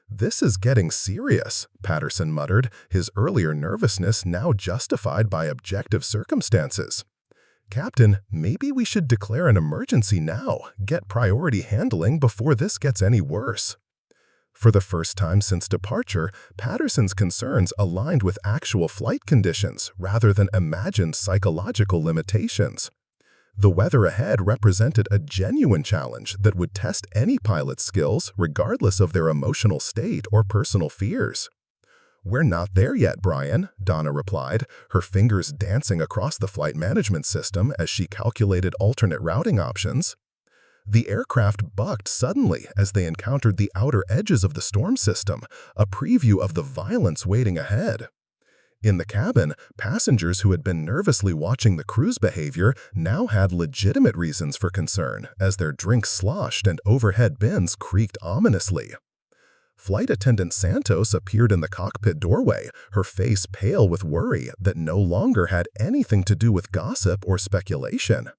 "This is getting serious," Patterson muttered, his earlier nervousness now justified by objective circumstances. "Captain, maybe we should declare an emergency now, get priority handling before this gets any worse." For the first time since departure, Patterson's concerns aligned with actual flight conditions rather than imagined psychological limitations. The weather ahead represented a genuine challenge that would test any pilot's skills regardless of their emotional state or personal fears. "We're not there yet, Brian," Donna replied, her fingers dancing across the flight management system as she calculated alternate routing options. The aircraft bucked suddenly as they encountered the outer edges of the storm system, a preview of the violence waiting ahead. In the cabin, passengers who had been nervously watching the crew's behavior now had legitimate reasons for concern as their drinks sloshed and overhead bins creaked ominously. Flight attendant Santos appeared in the cockpit doorway, her face pale with worry that no longer had anything to do with gossip or speculation.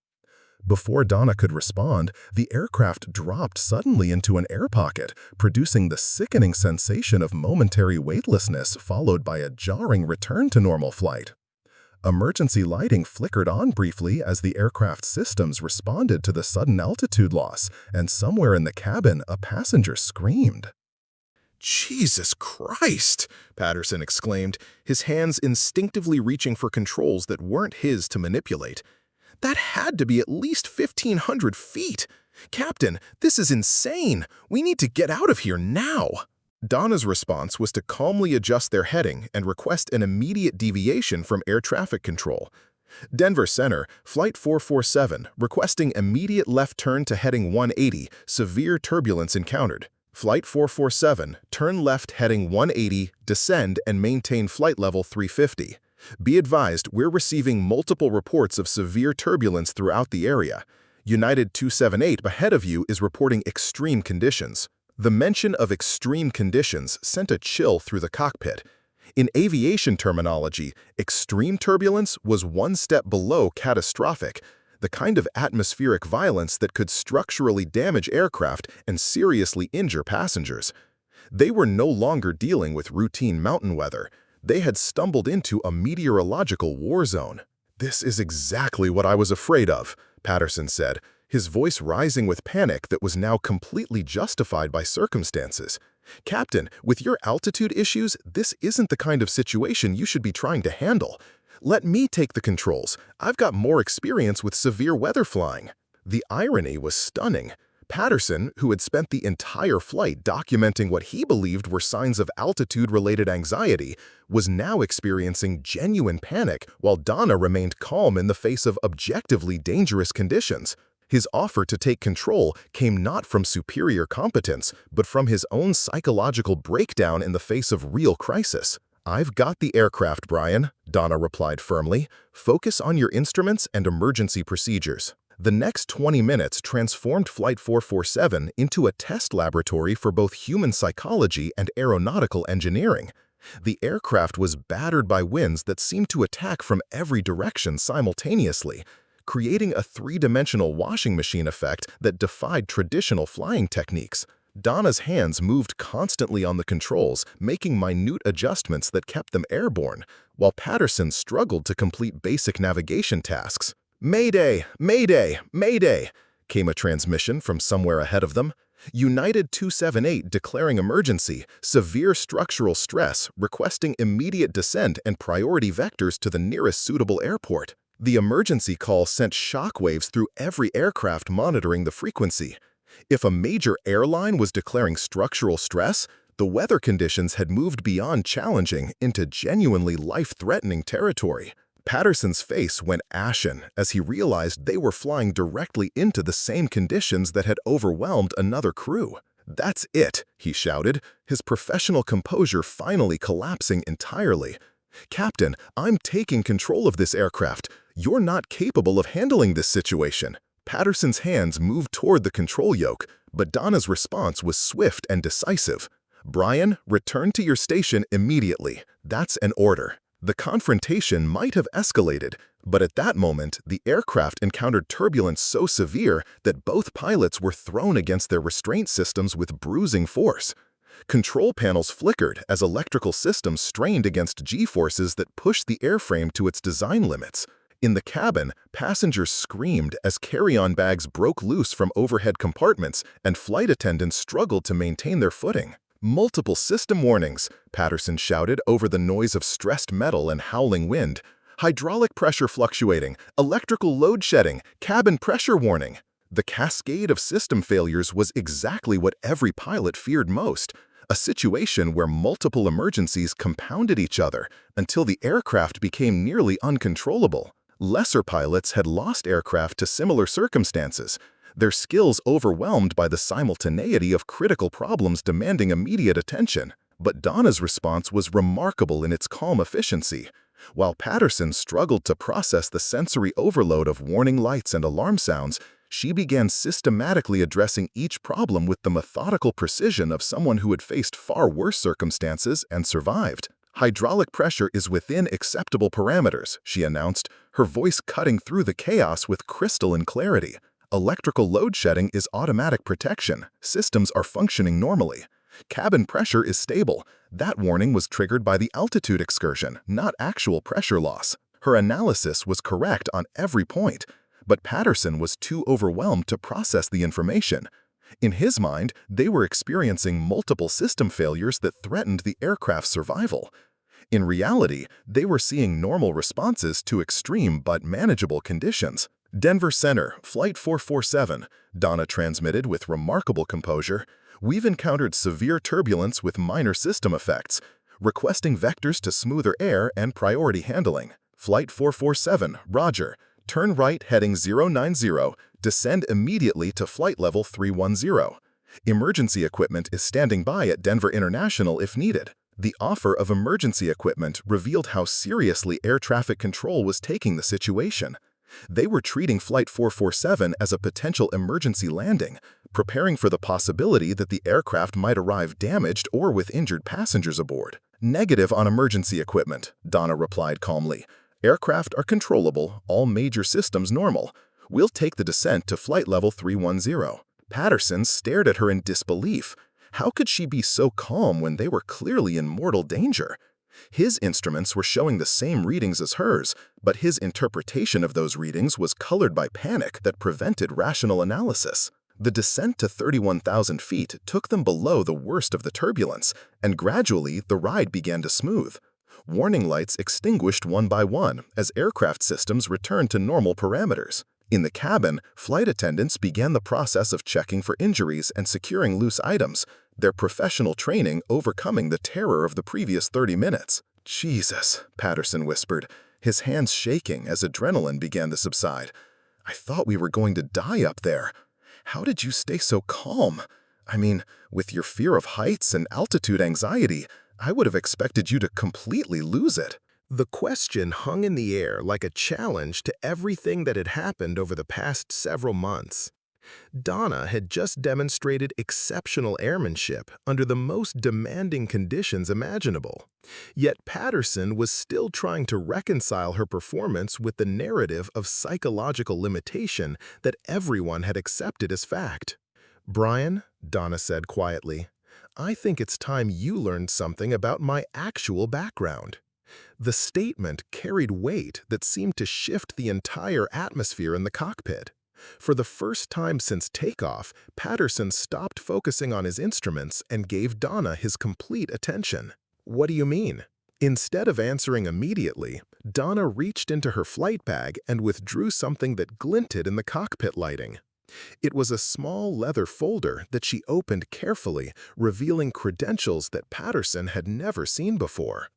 Before Donna could respond, the aircraft dropped suddenly into an air pocket, producing the sickening sensation of momentary weightlessness followed by a jarring return to normal flight. Emergency lighting flickered on briefly as the aircraft's systems responded to the sudden altitude loss, and somewhere in the cabin, a passenger screamed. "Jesus Christ!" Patterson exclaimed, his hands instinctively reaching for controls that weren't his to manipulate. "That had to be at least 1,500 feet! Captain, this is insane! We need to get out of here now!" Donna's response was to calmly adjust their heading and request an immediate deviation from air traffic control. Denver Center, Flight 447, requesting immediate left turn to heading 180, severe turbulence encountered. Flight 447, turn left heading 180, descend and maintain flight level 350. Be advised, we're receiving multiple reports of severe turbulence throughout the area. United 278 ahead of you is reporting extreme conditions. The mention of extreme conditions sent a chill through the cockpit. In aviation terminology, extreme turbulence was one step below catastrophic, the kind of atmospheric violence that could structurally damage aircraft and seriously injure passengers. They were no longer dealing with routine mountain weather. They had stumbled into a meteorological war zone. "This is exactly what I was afraid of," Patterson said, his voice rising with panic that was now completely justified by circumstances. "Captain, with your altitude issues, this isn't the kind of situation you should be trying to handle. Let me take the controls. I've got more experience with severe weather flying." The irony was stunning. Patterson, who had spent the entire flight documenting what he believed were signs of altitude-related anxiety, was now experiencing genuine panic while Donna remained calm in the face of objectively dangerous conditions. His offer to take control came not from superior competence, but from his own psychological breakdown in the face of real crisis. "I've got the aircraft, Brian," Donna replied firmly. "Focus on your instruments and emergency procedures." The next 20 minutes transformed Flight 447 into a test laboratory for both human psychology and aeronautical engineering. The aircraft was battered by winds that seemed to attack from every direction simultaneously, creating a three-dimensional washing machine effect that defied traditional flying techniques. Donna's hands moved constantly on the controls, making minute adjustments that kept them airborne, while Patterson struggled to complete basic navigation tasks. "Mayday! Mayday! Mayday!" came a transmission from somewhere ahead of them. United 278 declaring emergency, severe structural stress, requesting immediate descent and priority vectors to the nearest suitable airport. The emergency call sent shockwaves through every aircraft monitoring the frequency. If a major airline was declaring structural stress, the weather conditions had moved beyond challenging into genuinely life-threatening territory. Patterson's face went ashen as he realized they were flying directly into the same conditions that had overwhelmed another crew. "That's it," he shouted, his professional composure finally collapsing entirely. "Captain, I'm taking control of this aircraft. You're not capable of handling this situation." Patterson's hands moved toward the control yoke, but Donna's response was swift and decisive. "Brian, return to your station immediately. That's an order." The confrontation might have escalated, but at that moment, the aircraft encountered turbulence so severe that both pilots were thrown against their restraint systems with bruising force. Control panels flickered as electrical systems strained against G-forces that pushed the airframe to its design limits. In the cabin, passengers screamed as carry-on bags broke loose from overhead compartments and flight attendants struggled to maintain their footing. "Multiple system warnings," Patterson shouted over the noise of stressed metal and howling wind. "Hydraulic pressure fluctuating, electrical load shedding, cabin pressure warning." The cascade of system failures was exactly what every pilot feared most, a situation where multiple emergencies compounded each other until the aircraft became nearly uncontrollable. Lesser pilots had lost aircraft to similar circumstances, their skills overwhelmed by the simultaneity of critical problems demanding immediate attention. But Donna's response was remarkable in its calm efficiency. While Patterson struggled to process the sensory overload of warning lights and alarm sounds, she began systematically addressing each problem with the methodical precision of someone who had faced far worse circumstances and survived. "Hydraulic pressure is within acceptable parameters," she announced, her voice cutting through the chaos with crystalline clarity. "Electrical load shedding is automatic protection. Systems are functioning normally. Cabin pressure is stable. That warning was triggered by the altitude excursion, not actual pressure loss." Her analysis was correct on every point, but Patterson was too overwhelmed to process the information. In his mind, they were experiencing multiple system failures that threatened the aircraft's survival. In reality, they were seeing normal responses to extreme but manageable conditions. "Denver Center, Flight 447, Donna transmitted with remarkable composure. "We've encountered severe turbulence with minor system effects. Requesting vectors to smoother air and priority handling. Flight 447, roger. Turn right heading 090, descend immediately to flight level 310. Emergency equipment is standing by at Denver International if needed." The offer of emergency equipment revealed how seriously air traffic control was taking the situation. They were treating Flight 447 as a potential emergency landing, preparing for the possibility that the aircraft might arrive damaged or with injured passengers aboard. "Negative on emergency equipment," Donna replied calmly. "Aircraft are controllable, all major systems normal. We'll take the descent to flight level 310. Patterson stared at her in disbelief. How could she be so calm when they were clearly in mortal danger? His instruments were showing the same readings as hers, but his interpretation of those readings was colored by panic that prevented rational analysis. The descent to 31,000 feet took them below the worst of the turbulence, and gradually the ride began to smooth. Warning lights extinguished one by one as aircraft systems returned to normal parameters. In the cabin, flight attendants began the process of checking for injuries and securing loose items, their professional training overcoming the terror of the previous 30 minutes. "Jesus," Patterson whispered, his hands shaking as adrenaline began to subside. "I thought we were going to die up there. How did you stay so calm? I mean, with your fear of heights and altitude anxiety, I would have expected you to completely lose it." The question hung in the air like a challenge to everything that had happened over the past several months. Donna had just demonstrated exceptional airmanship under the most demanding conditions imaginable. Yet Patterson was still trying to reconcile her performance with the narrative of psychological limitation that everyone had accepted as fact. "Brian," Donna said quietly, "I think it's time you learned something about my actual background." The statement carried weight that seemed to shift the entire atmosphere in the cockpit. For the first time since takeoff, Patterson stopped focusing on his instruments and gave Donna his complete attention. "What do you mean?" Instead of answering immediately, Donna reached into her flight bag and withdrew something that glinted in the cockpit lighting. It was a small leather folder that she opened carefully, revealing credentials that Patterson had never seen before.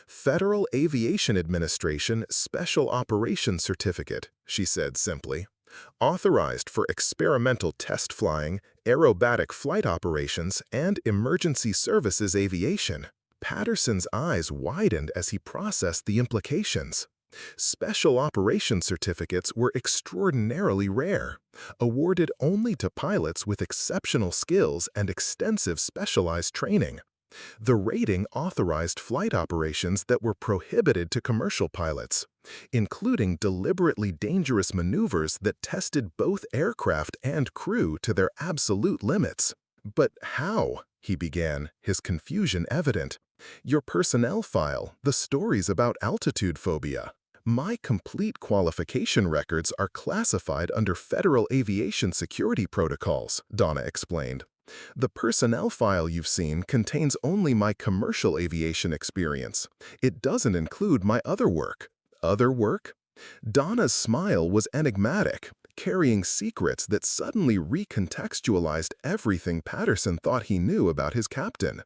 "Federal Aviation Administration Special Operations Certificate," she said simply. "Authorized for experimental test flying, aerobatic flight operations, and emergency services aviation." Patterson's eyes widened as he processed the implications. Special Operations Certificates were extraordinarily rare, awarded only to pilots with exceptional skills and extensive specialized training. The rating authorized flight operations that were prohibited to commercial pilots, including deliberately dangerous maneuvers that tested both aircraft and crew to their absolute limits. "But how?" he began, his confusion evident. "Your personnel file, the stories about altitude phobia. My complete qualification records are classified under federal aviation security protocols," Donna explained. "The personnel file you've seen contains only my commercial aviation experience. It doesn't include my other work." "Other work?" Donna's smile was enigmatic, carrying secrets that suddenly recontextualized everything Patterson thought he knew about his captain.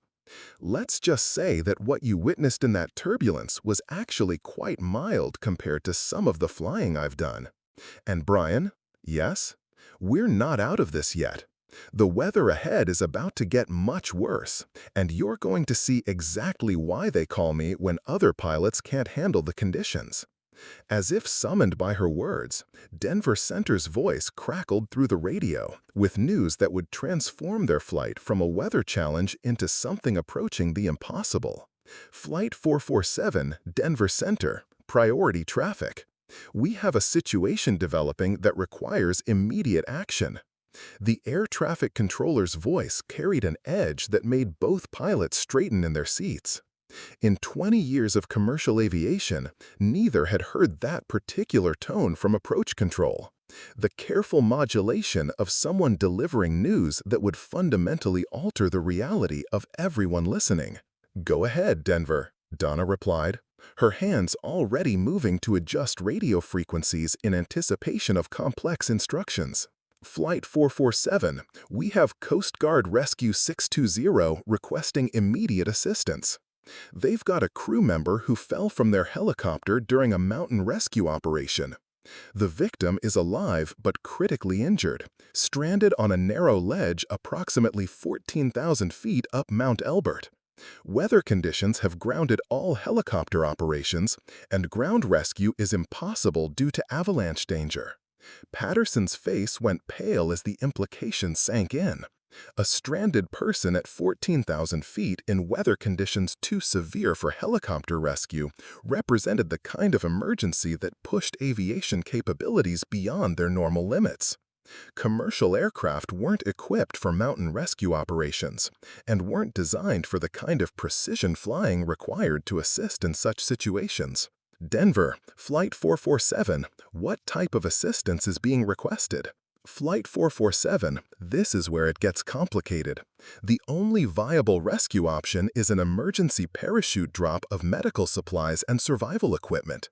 "Let's just say that what you witnessed in that turbulence was actually quite mild compared to some of the flying I've done. And Brian, yes, we're not out of this yet. The weather ahead is about to get much worse, and you're going to see exactly why they call me when other pilots can't handle the conditions." As if summoned by her words, Denver Center's voice crackled through the radio with news that would transform their flight from a weather challenge into something approaching the impossible. Flight 447, Denver Center, priority traffic. We have a situation developing that requires immediate action. The air traffic controller's voice carried an edge that made both pilots straighten in their seats. In 20 years of commercial aviation, neither had heard that particular tone from approach control. The careful modulation of someone delivering news that would fundamentally alter the reality of everyone listening. "Go ahead, Denver," Donna replied, her hands already moving to adjust radio frequencies in anticipation of complex instructions. "Flight 447, we have Coast Guard Rescue 620 requesting immediate assistance. They've got a crew member who fell from their helicopter during a mountain rescue operation. The victim is alive but critically injured, stranded on a narrow ledge approximately 14,000 feet up Mount Elbert. Weather conditions have grounded all helicopter operations, and ground rescue is impossible due to avalanche danger." Patterson's face went pale as the implication sank in. A stranded person at 14,000 feet in weather conditions too severe for helicopter rescue represented the kind of emergency that pushed aviation capabilities beyond their normal limits. Commercial aircraft weren't equipped for mountain rescue operations and weren't designed for the kind of precision flying required to assist in such situations. "Denver, Flight 447, what type of assistance is being requested?" "Flight 447, this is where it gets complicated. The only viable rescue option is an emergency parachute drop of medical supplies and survival equipment.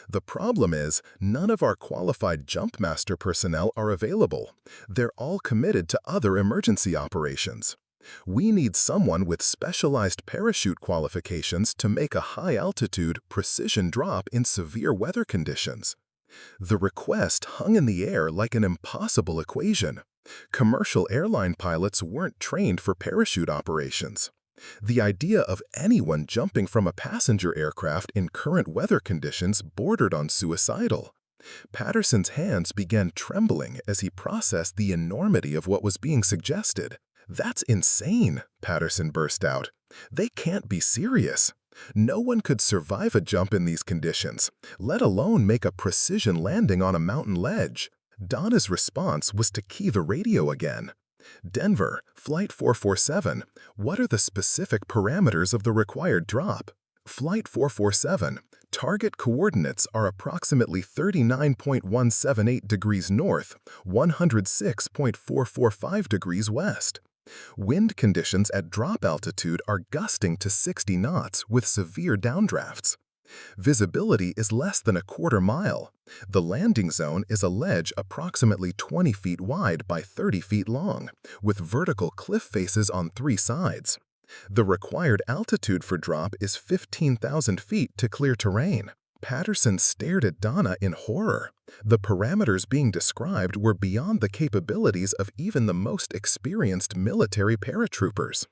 The problem is, none of our qualified jumpmaster personnel are available. They're all committed to other emergency operations. We need someone with specialized parachute qualifications to make a high-altitude, precision drop in severe weather conditions." The request hung in the air like an impossible equation. Commercial airline pilots weren't trained for parachute operations. The idea of anyone jumping from a passenger aircraft in current weather conditions bordered on suicidal. Patterson's hands began trembling as he processed the enormity of what was being suggested. "That's insane," Patterson burst out. "They can't be serious. No one could survive a jump in these conditions, let alone make a precision landing on a mountain ledge." Donna's response was to key the radio again. "Denver, Flight 447, what are the specific parameters of the required drop?" "Flight 447, target coordinates are approximately 39.178 degrees north, 106.445 degrees west. Wind conditions at drop altitude are gusting to 60 knots with severe downdrafts. Visibility is less than a quarter mile. The landing zone is a ledge approximately 20 feet wide by 30 feet long, with vertical cliff faces on 3 sides. The required altitude for drop is 15,000 feet to clear terrain." Patterson stared at Donna in horror. The parameters being described were beyond the capabilities of even the most experienced military paratroopers.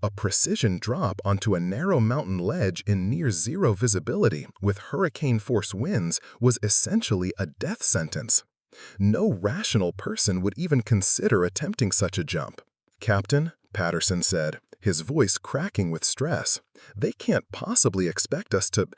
A precision drop onto a narrow mountain ledge in near-zero visibility with hurricane-force winds was essentially a death sentence. No rational person would even consider attempting such a jump. "Captain," Patterson said, his voice cracking with stress, "they can't possibly expect us to—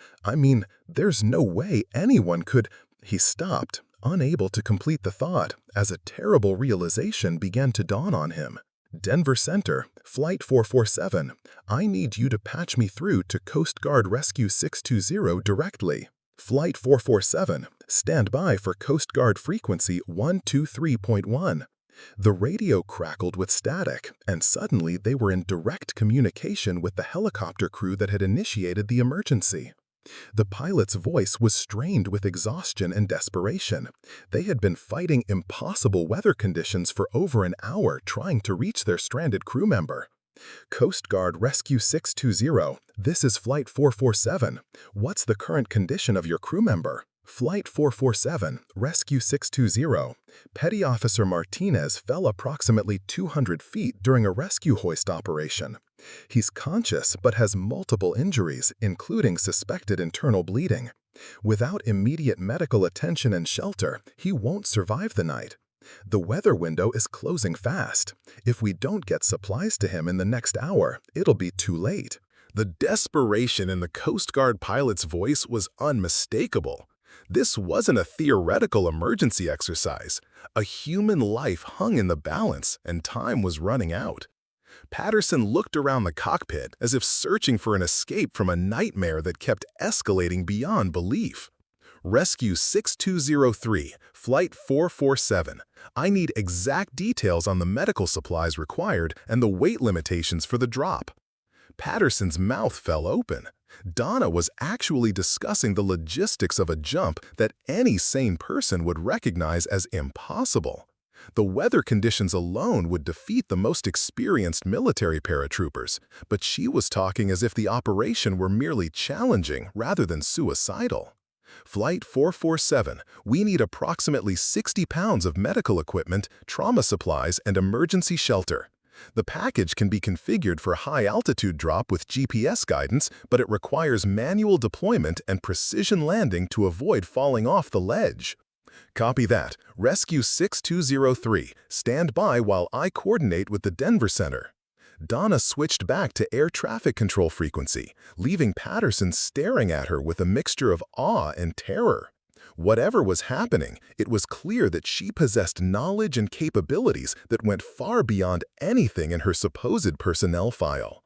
there's no way anyone could—" He stopped, unable to complete the thought, as a terrible realization began to dawn on him. "Denver Center, Flight 447, I need you to patch me through to Coast Guard Rescue 620 directly. Flight 447, stand by for Coast Guard frequency 123.1. The radio crackled with static, and suddenly they were in direct communication with the helicopter crew that had initiated the emergency. The pilot's voice was strained with exhaustion and desperation. They had been fighting impossible weather conditions for over an hour trying to reach their stranded crew member. "Coast Guard Rescue 620, this is Flight 447. What's the current condition of your crew member?" Flight 447, Rescue 620. Petty Officer Martinez fell approximately 200 feet during a rescue hoist operation. He's conscious but has multiple injuries, including suspected internal bleeding. Without immediate medical attention and shelter, he won't survive the night. The weather window is closing fast. If we don't get supplies to him in the next hour, it'll be too late. The desperation in the Coast Guard pilot's voice was unmistakable. This wasn't a theoretical emergency exercise. A human life hung in the balance, and time was running out. Patterson looked around the cockpit as if searching for an escape from a nightmare that kept escalating beyond belief. Rescue 6203, Flight 447. I need exact details on the medical supplies required and the weight limitations for the drop. Patterson's mouth fell open. Donna was actually discussing the logistics of a jump that any sane person would recognize as impossible. The weather conditions alone would defeat the most experienced military paratroopers, but she was talking as if the operation were merely challenging rather than suicidal. Flight 447, we need approximately 60 pounds of medical equipment, trauma supplies, and emergency shelter. The package can be configured for high-altitude drop with GPS guidance, but it requires manual deployment and precision landing to avoid falling off the ledge. Copy that. Rescue 6203. Stand by while I coordinate with the Denver Center. Donna switched back to air traffic control frequency, leaving Patterson staring at her with a mixture of awe and terror. Whatever was happening, it was clear that she possessed knowledge and capabilities that went far beyond anything in her supposed personnel file.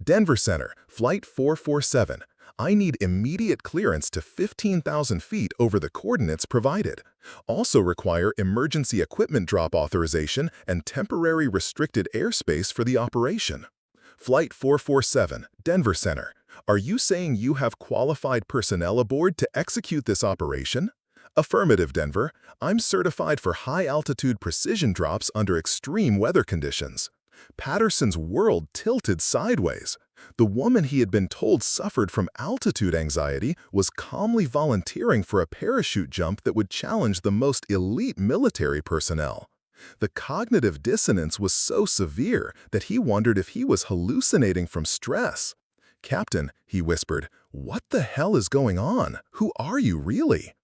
Denver Center, Flight 447. I need immediate clearance to 15,000 feet over the coordinates provided. Also require emergency equipment drop authorization and temporary restricted airspace for the operation. Flight 447, Denver Center. Are you saying you have qualified personnel aboard to execute this operation? Affirmative, Denver. I'm certified for high-altitude precision drops under extreme weather conditions. Patterson's world tilted sideways. The woman he had been told suffered from altitude anxiety was calmly volunteering for a parachute jump that would challenge the most elite military personnel. The cognitive dissonance was so severe that he wondered if he was hallucinating from stress. "Captain," he whispered, "what the hell is going on? Who are you really?"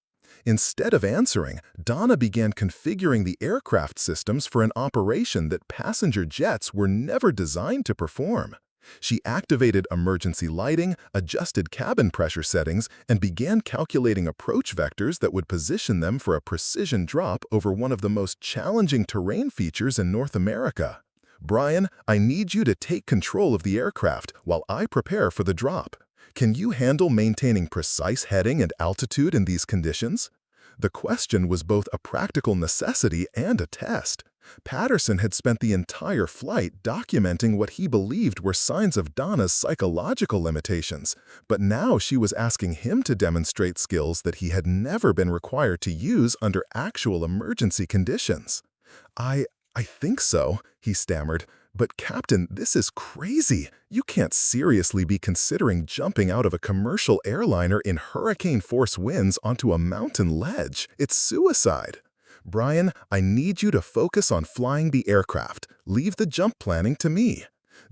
Instead of answering, Donna began configuring the aircraft systems for an operation that passenger jets were never designed to perform. She activated emergency lighting, adjusted cabin pressure settings, and began calculating approach vectors that would position them for a precision drop over one of the most challenging terrain features in North America. "Brian, I need you to take control of the aircraft while I prepare for the drop. Can you handle maintaining precise heading and altitude in these conditions?" The question was both a practical necessity and a test. Patterson had spent the entire flight documenting what he believed were signs of Donna's psychological limitations, but now she was asking him to demonstrate skills that he had never been required to use under actual emergency conditions. I think so," he stammered. "But Captain, this is crazy. You can't seriously be considering jumping out of a commercial airliner in hurricane-force winds onto a mountain ledge. It's suicide." "Brian, I need you to focus on flying the aircraft. Leave the jump planning to me."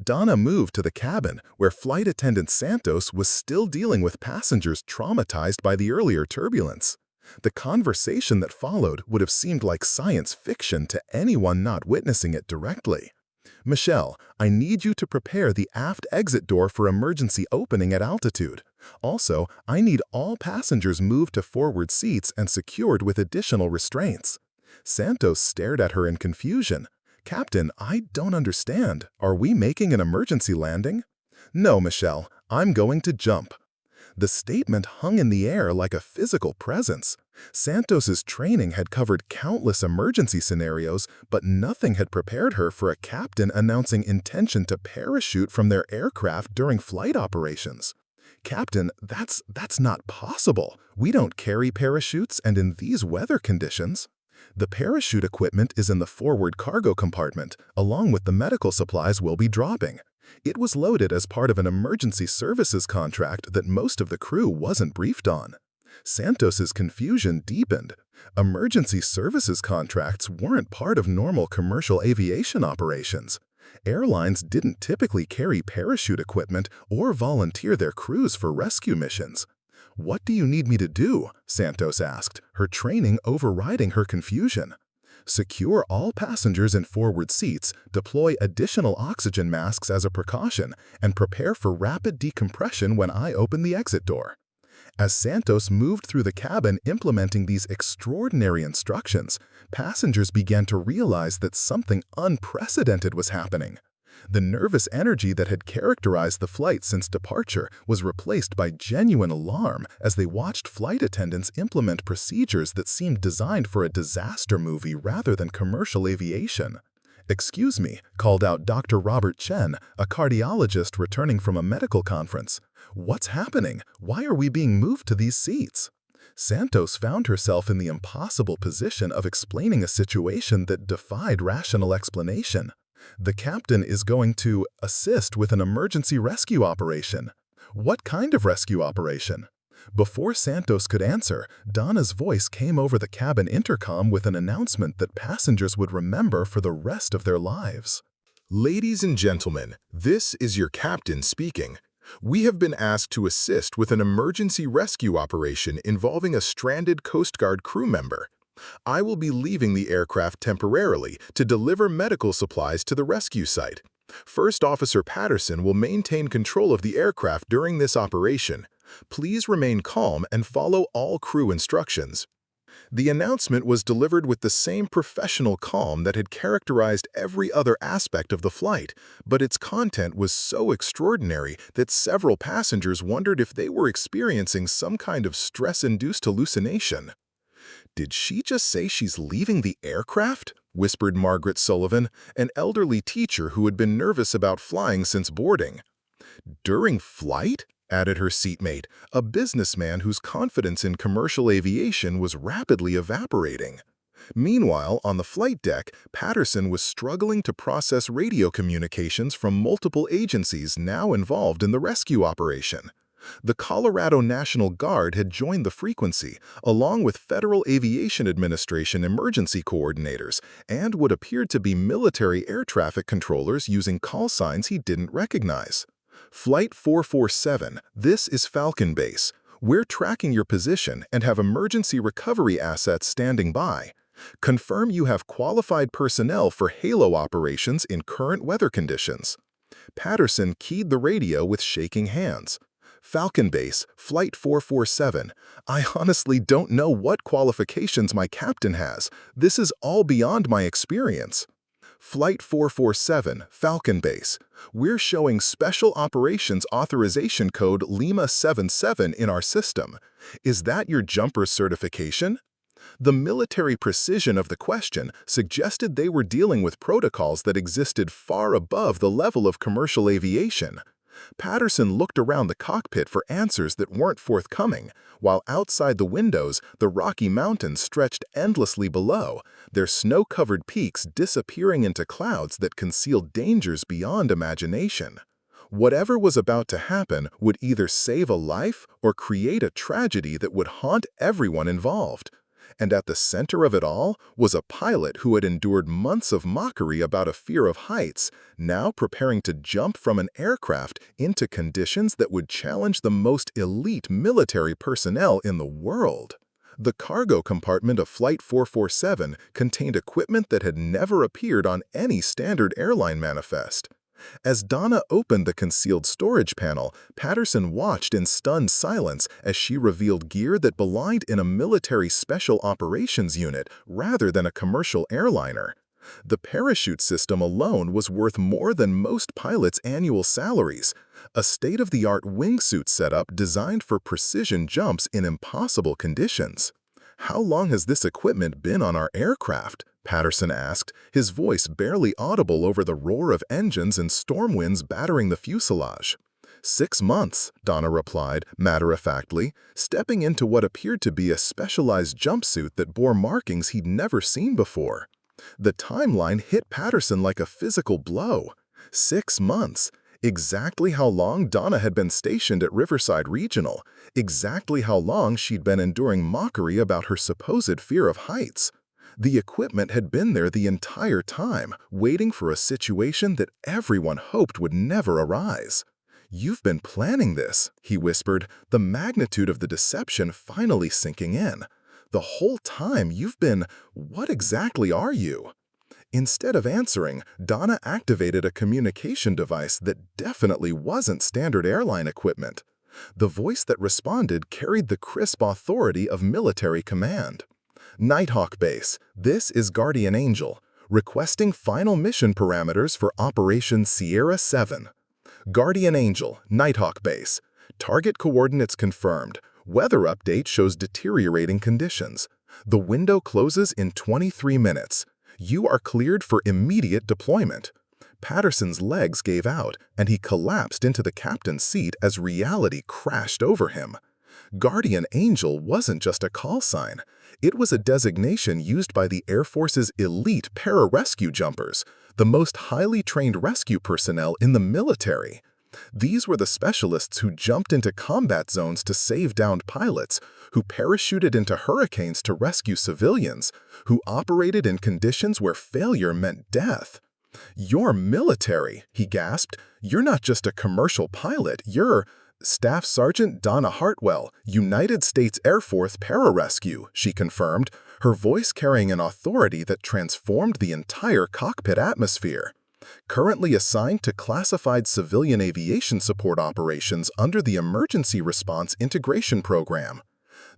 Donna moved to the cabin, where Flight Attendant Santos was still dealing with passengers traumatized by the earlier turbulence. The conversation that followed would have seemed like science fiction to anyone not witnessing it directly. "Michelle, I need you to prepare the aft exit door for emergency opening at altitude. Also, I need all passengers moved to forward seats and secured with additional restraints." Santos stared at her in confusion. "Captain, I don't understand. Are we making an emergency landing?" "No, Michelle. I'm going to jump." The statement hung in the air like a physical presence. Santos's training had covered countless emergency scenarios, but nothing had prepared her for a captain announcing intention to parachute from their aircraft during flight operations. "Captain, that's not possible. We don't carry parachutes, and in these weather conditions." "The parachute equipment is in the forward cargo compartment, along with the medical supplies we'll be dropping. It was loaded as part of an emergency services contract that most of the crew wasn't briefed on." Santos's confusion deepened. Emergency services contracts weren't part of normal commercial aviation operations. Airlines didn't typically carry parachute equipment or volunteer their crews for rescue missions. "What do you need me to do?" Santos asked, her training overriding her confusion. "Secure all passengers in forward seats, deploy additional oxygen masks as a precaution, and prepare for rapid decompression when I open the exit door." As Santos moved through the cabin implementing these extraordinary instructions, passengers began to realize that something unprecedented was happening. The nervous energy that had characterized the flight since departure was replaced by genuine alarm as they watched flight attendants implement procedures that seemed designed for a disaster movie rather than commercial aviation. "Excuse me," called out Dr. Robert Chen, a cardiologist returning from a medical conference. "What's happening? Why are we being moved to these seats?" Santos found herself in the impossible position of explaining a situation that defied rational explanation. "The captain is going to assist with an emergency rescue operation." "What kind of rescue operation?" Before Santos could answer, Donna's voice came over the cabin intercom with an announcement that passengers would remember for the rest of their lives. Ladies and gentlemen, this is your captain speaking. We have been asked to assist with an emergency rescue operation involving a stranded Coast Guard crew member. I will be leaving the aircraft temporarily to deliver medical supplies to the rescue site. First Officer Patterson will maintain control of the aircraft during this operation. Please remain calm and follow all crew instructions. The announcement was delivered with the same professional calm that had characterized every other aspect of the flight, but its content was so extraordinary that several passengers wondered if they were experiencing some kind of stress-induced hallucination. "Did she just say she's leaving the aircraft?" whispered Margaret Sullivan, an elderly teacher who had been nervous about flying since boarding. "During flight?" added her seatmate, a businessman whose confidence in commercial aviation was rapidly evaporating. Meanwhile, on the flight deck, Patterson was struggling to process radio communications from multiple agencies now involved in the rescue operation. The Colorado National Guard had joined the frequency, along with Federal Aviation Administration emergency coordinators, and what appeared to be military air traffic controllers using call signs he didn't recognize. "Flight 447, this is Falcon Base. We're tracking your position and have emergency recovery assets standing by. Confirm you have qualified personnel for halo operations in current weather conditions." Patterson keyed the radio with shaking hands. "Falcon Base, Flight 447. I honestly don't know what qualifications my captain has. This is all beyond my experience." "Flight 447, Falcon Base. We're showing Special Operations Authorization Code Lima 77 in our system. Is that your jumper certification?" The military precision of the question suggested they were dealing with protocols that existed far above the level of commercial aviation. Patterson looked around the cockpit for answers that weren't forthcoming, while outside the windows, the Rocky Mountains stretched endlessly below, their snow-covered peaks disappearing into clouds that concealed dangers beyond imagination. Whatever was about to happen would either save a life or create a tragedy that would haunt everyone involved. And at the center of it all was a pilot who had endured months of mockery about a fear of heights, now preparing to jump from an aircraft into conditions that would challenge the most elite military personnel in the world. The cargo compartment of Flight 447 contained equipment that had never appeared on any standard airline manifest. As Donna opened the concealed storage panel, Patterson watched in stunned silence as she revealed gear that belonged in a military special operations unit rather than a commercial airliner. The parachute system alone was worth more than most pilots' annual salaries, a state-of-the-art wingsuit setup designed for precision jumps in impossible conditions. "How long has this equipment been on our aircraft?" Patterson asked, his voice barely audible over the roar of engines and storm winds battering the fuselage. 6 months, Donna replied, matter-of-factly, stepping into what appeared to be a specialized jumpsuit that bore markings he'd never seen before. The timeline hit Patterson like a physical blow. 6 months. Exactly how long Donna had been stationed at Riverside Regional, exactly how long she'd been enduring mockery about her supposed fear of heights. The equipment had been there the entire time, waiting for a situation that everyone hoped would never arise. "You've been planning this," he whispered, the magnitude of the deception finally sinking in. "The whole time you've been, what exactly are you?" Instead of answering, Donna activated a communication device that definitely wasn't standard airline equipment. The voice that responded carried the crisp authority of military command. "Nighthawk Base, this is Guardian Angel, requesting final mission parameters for Operation Sierra 7. Guardian Angel, Nighthawk Base. Target coordinates confirmed. Weather update shows deteriorating conditions. The window closes in 23 minutes. You are cleared for immediate deployment." Patterson's legs gave out, and he collapsed into the captain's seat as reality crashed over him. Guardian Angel wasn't just a call sign. It was a designation used by the Air Force's elite pararescue jumpers, the most highly trained rescue personnel in the military. These were the specialists who jumped into combat zones to save downed pilots, who parachuted into hurricanes to rescue civilians, who operated in conditions where failure meant death. "You're military," he gasped. "You're not just a commercial pilot, you're—" "Staff Sergeant Donna Hartwell, United States Air Force Pararescue," she confirmed, her voice carrying an authority that transformed the entire cockpit atmosphere. "Currently assigned to classified civilian aviation support operations under the Emergency Response Integration Program."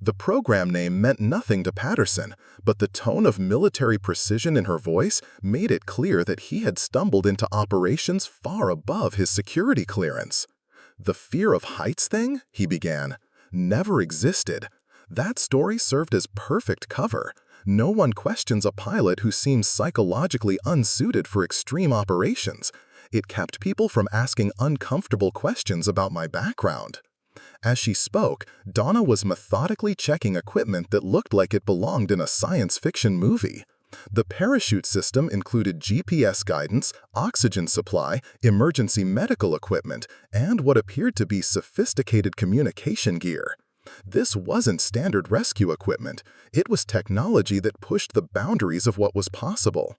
The program name meant nothing to Patterson, but the tone of military precision in her voice made it clear that he had stumbled into operations far above his security clearance. "The fear of heights thing," he began, "never existed. That story served as perfect cover. No one questions a pilot who seems psychologically unsuited for extreme operations. It kept people from asking uncomfortable questions about my background." As she spoke, Donna was methodically checking equipment that looked like it belonged in a science fiction movie. The parachute system included GPS guidance, oxygen supply, emergency medical equipment, and what appeared to be sophisticated communication gear. This wasn't standard rescue equipment. It was technology that pushed the boundaries of what was possible.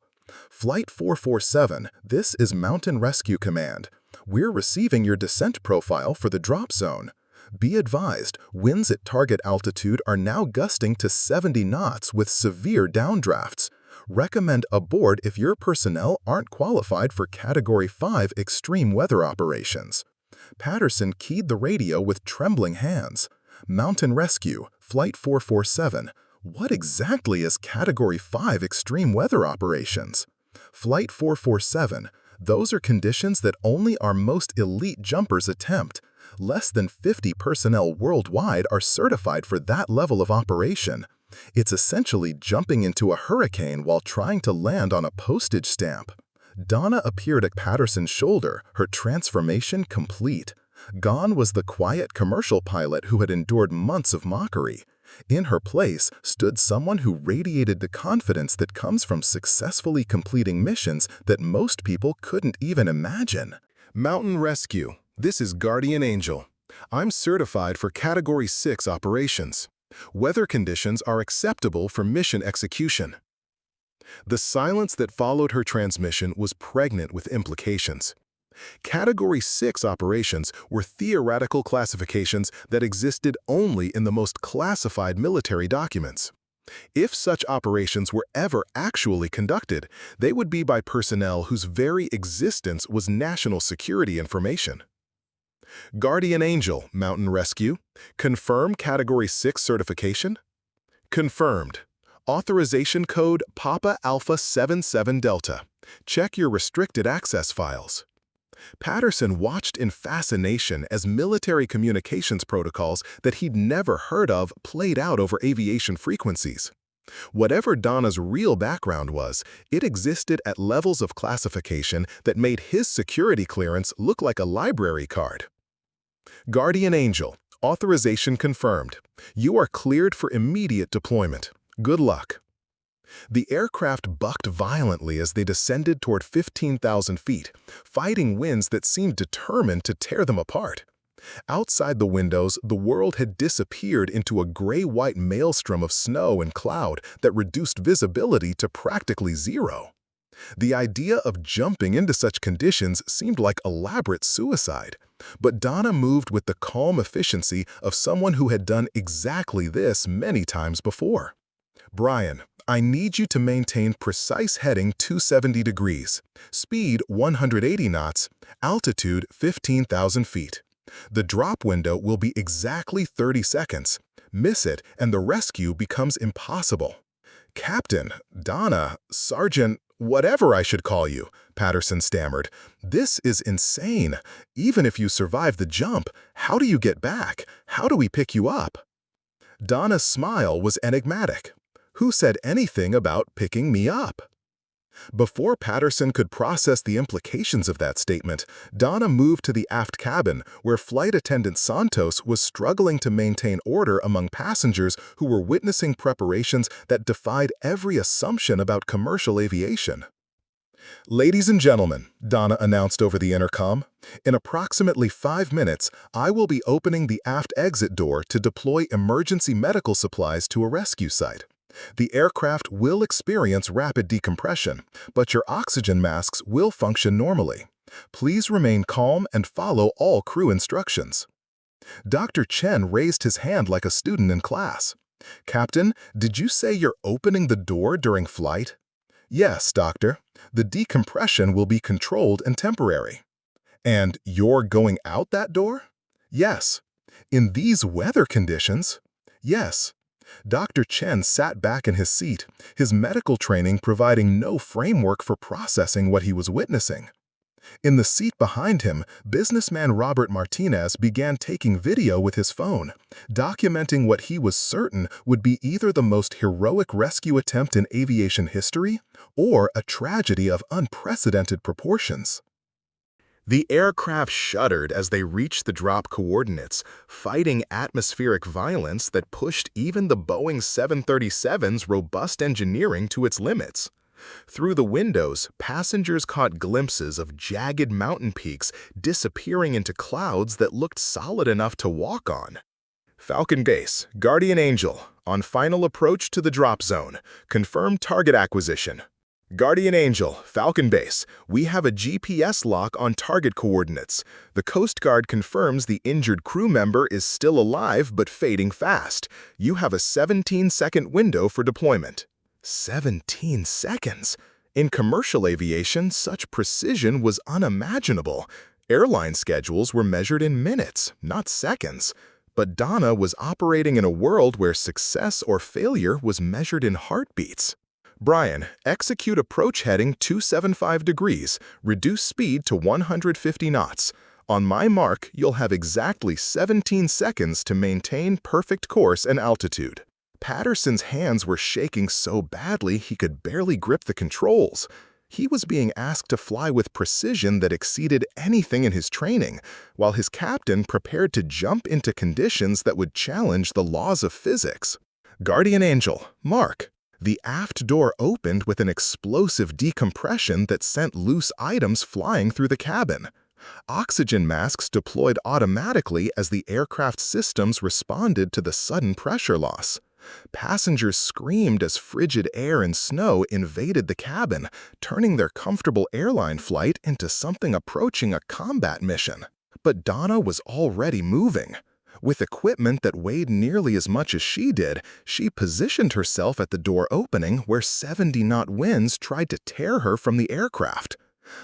"Flight 447, this is Mountain Rescue Command. We're receiving your descent profile for the drop zone. Be advised, winds at target altitude are now gusting to 70 knots with severe downdrafts. Recommend aboard if your personnel aren't qualified for Category 5 extreme weather operations." Patterson keyed the radio with trembling hands. "Mountain Rescue, Flight 447. What exactly is Category 5 extreme weather operations?" "Flight 447. Those are conditions that only our most elite jumpers attempt. Less than 50 personnel worldwide are certified for that level of operation. It's essentially jumping into a hurricane while trying to land on a postage stamp." Donna appeared at Patterson's shoulder, her transformation complete. Gone was the quiet commercial pilot who had endured months of mockery. In her place stood someone who radiated the confidence that comes from successfully completing missions that most people couldn't even imagine. Mountain Rescue, this is Guardian Angel. I'm certified for Category 6 operations. Weather conditions are acceptable for mission execution. The silence that followed her transmission was pregnant with implications. Category 6 operations were theoretical classifications that existed only in the most classified military documents. If such operations were ever actually conducted, they would be by personnel whose very existence was national security information. Guardian Angel, Mountain Rescue. Confirm Category 6 certification? Confirmed. Authorization code Papa Alpha 77 Delta. Check your restricted access files. Patterson watched in fascination as military communications protocols that he'd never heard of played out over aviation frequencies. Whatever Donna's real background was, it existed at levels of classification that made his security clearance look like a library card. Guardian Angel, authorization confirmed. You are cleared for immediate deployment. Good luck. The aircraft bucked violently as they descended toward 15,000 feet, fighting winds that seemed determined to tear them apart. Outside the windows, the world had disappeared into a gray-white maelstrom of snow and cloud that reduced visibility to practically zero. The idea of jumping into such conditions seemed like elaborate suicide, but Donna moved with the calm efficiency of someone who had done exactly this many times before. "Brian, I need you to maintain precise heading 270 degrees, speed 180 knots, altitude 15,000 feet. The drop window will be exactly 30 seconds. Miss it, and the rescue becomes impossible." "Captain, Donna, Sergeant, whatever I should call you," Patterson stammered. "This is insane. Even if you survive the jump, how do you get back? How do we pick you up?" Donna's smile was enigmatic. "Who said anything about picking me up?" Before Patterson could process the implications of that statement, Donna moved to the aft cabin, where Flight Attendant Santos was struggling to maintain order among passengers who were witnessing preparations that defied every assumption about commercial aviation. "Ladies and gentlemen," Donna announced over the intercom, "in approximately 5 minutes, I will be opening the aft exit door to deploy emergency medical supplies to a rescue site. The aircraft will experience rapid decompression, but your oxygen masks will function normally. Please remain calm and follow all crew instructions." Dr. Chen raised his hand like a student in class. "Captain, did you say you're opening the door during flight?" "Yes, doctor. The decompression will be controlled and temporary." "And you're going out that door?" "Yes." "In these weather conditions?" "Yes." Dr. Chen sat back in his seat, his medical training providing no framework for processing what he was witnessing. In the seat behind him, businessman Robert Martinez began taking video with his phone, documenting what he was certain would be either the most heroic rescue attempt in aviation history or a tragedy of unprecedented proportions. The aircraft shuddered as they reached the drop coordinates, fighting atmospheric violence that pushed even the Boeing 737's robust engineering to its limits. Through the windows, passengers caught glimpses of jagged mountain peaks disappearing into clouds that looked solid enough to walk on. Falcon Base, Guardian Angel, on final approach to the drop zone. Confirm target acquisition. Guardian Angel, Falcon Base, we have a GPS lock on target coordinates. The Coast Guard confirms the injured crew member is still alive but fading fast. You have a 17-second window for deployment. 17 seconds? In commercial aviation, such precision was unimaginable. Airline schedules were measured in minutes, not seconds. But Donna was operating in a world where success or failure was measured in heartbeats. "Brian, execute approach heading 275 degrees, reduce speed to 150 knots. On my mark, you'll have exactly 17 seconds to maintain perfect course and altitude." Patterson's hands were shaking so badly he could barely grip the controls. He was being asked to fly with precision that exceeded anything in his training, while his captain prepared to jump into conditions that would challenge the laws of physics. "Guardian Angel, mark." The aft door opened with an explosive decompression that sent loose items flying through the cabin. Oxygen masks deployed automatically as the aircraft systems responded to the sudden pressure loss. Passengers screamed as frigid air and snow invaded the cabin, turning their comfortable airline flight into something approaching a combat mission. But Donna was already moving. With equipment that weighed nearly as much as she did, she positioned herself at the door opening where 70-knot winds tried to tear her from the aircraft.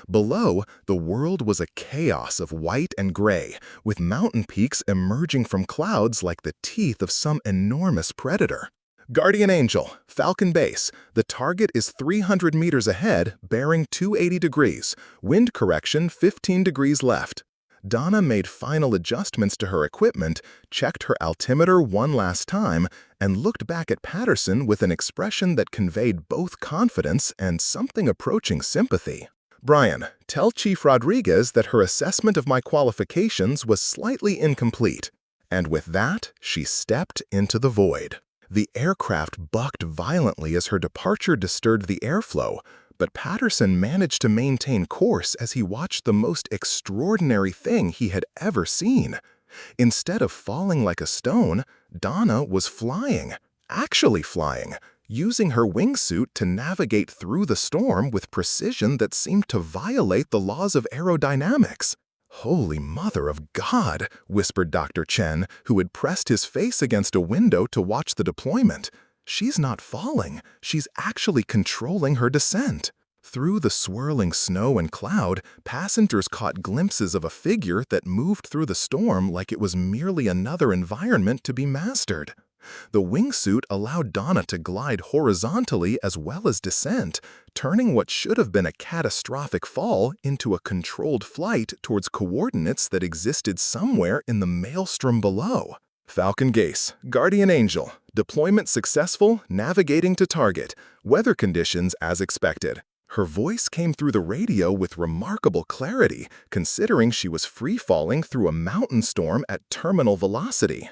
Below, the world was a chaos of white and gray, with mountain peaks emerging from clouds like the teeth of some enormous predator. "Guardian Angel, Falcon Base, the target is 300 meters ahead, bearing 280 degrees, wind correction 15 degrees left." Donna made final adjustments to her equipment, checked her altimeter one last time, and looked back at Patterson with an expression that conveyed both confidence and something approaching sympathy. "Brian, tell Chief Rodriguez that her assessment of my qualifications was slightly incomplete." And with that, she stepped into the void. The aircraft bucked violently as her departure disturbed the airflow, but Patterson managed to maintain course as he watched the most extraordinary thing he had ever seen. Instead of falling like a stone, Donna was flying, actually flying, using her wingsuit to navigate through the storm with precision that seemed to violate the laws of aerodynamics. "Holy Mother of God," whispered Dr. Chen, who had pressed his face against a window to watch the deployment. "She's not falling, she's actually controlling her descent." Through the swirling snow and cloud, passengers caught glimpses of a figure that moved through the storm like it was merely another environment to be mastered. The wingsuit allowed Donna to glide horizontally as well as descent, turning what should have been a catastrophic fall into a controlled flight towards coordinates that existed somewhere in the maelstrom below. Falcon Gaze, Guardian Angel, deployment successful, navigating to target, weather conditions as expected. Her voice came through the radio with remarkable clarity, considering she was free-falling through a mountain storm at terminal velocity.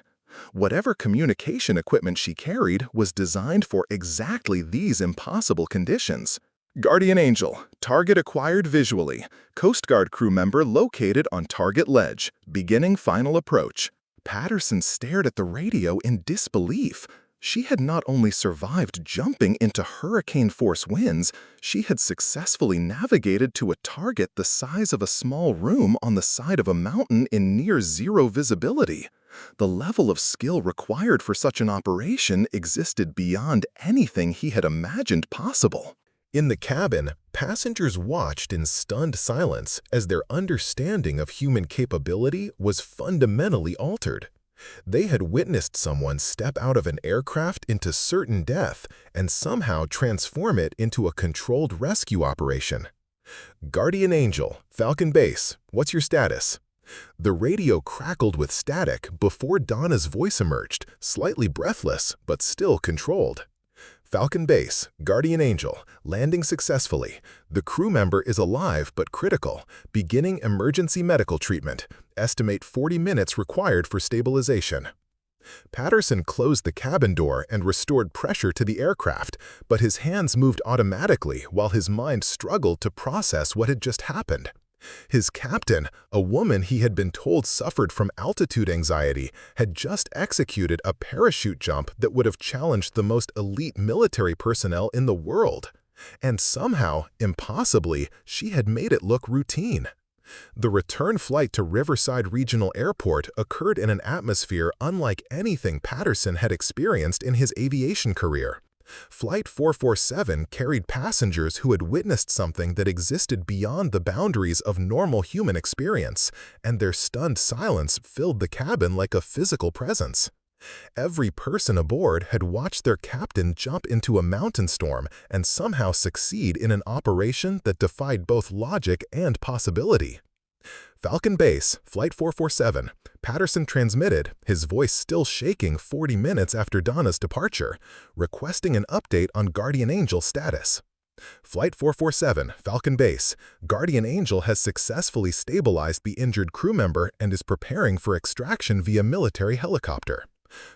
Whatever communication equipment she carried was designed for exactly these impossible conditions. Guardian Angel, target acquired visually. Coast Guard crew member located on target ledge. Beginning final approach. Patterson stared at the radio in disbelief. She had not only survived jumping into hurricane-force winds, she had successfully navigated to a target the size of a small room on the side of a mountain in near-zero visibility. The level of skill required for such an operation existed beyond anything he had imagined possible. In the cabin, passengers watched in stunned silence as their understanding of human capability was fundamentally altered. They had witnessed someone step out of an aircraft into certain death and somehow transform it into a controlled rescue operation. Guardian Angel, Falcon Base, what's your status? The radio crackled with static before Donna's voice emerged, slightly breathless but still controlled. Falcon Base, Guardian Angel, landing successfully. The crew member is alive but critical. Beginning emergency medical treatment. Estimate 40 minutes required for stabilization. Patterson closed the cabin door and restored pressure to the aircraft, but his hands moved automatically while his mind struggled to process what had just happened. His captain, a woman he had been told suffered from altitude anxiety, had just executed a parachute jump that would have challenged the most elite military personnel in the world. And somehow, impossibly, she had made it look routine. The return flight to Riverside Regional Airport occurred in an atmosphere unlike anything Patterson had experienced in his aviation career. Flight 447 carried passengers who had witnessed something that existed beyond the boundaries of normal human experience, and their stunned silence filled the cabin like a physical presence. Every person aboard had watched their captain jump into a mountain storm and somehow succeed in an operation that defied both logic and possibility. Falcon Base, Flight 447, Patterson transmitted, his voice still shaking 40 minutes after Donna's departure, requesting an update on Guardian Angel's status. Flight 447, Falcon Base, Guardian Angel has successfully stabilized the injured crew member and is preparing for extraction via military helicopter.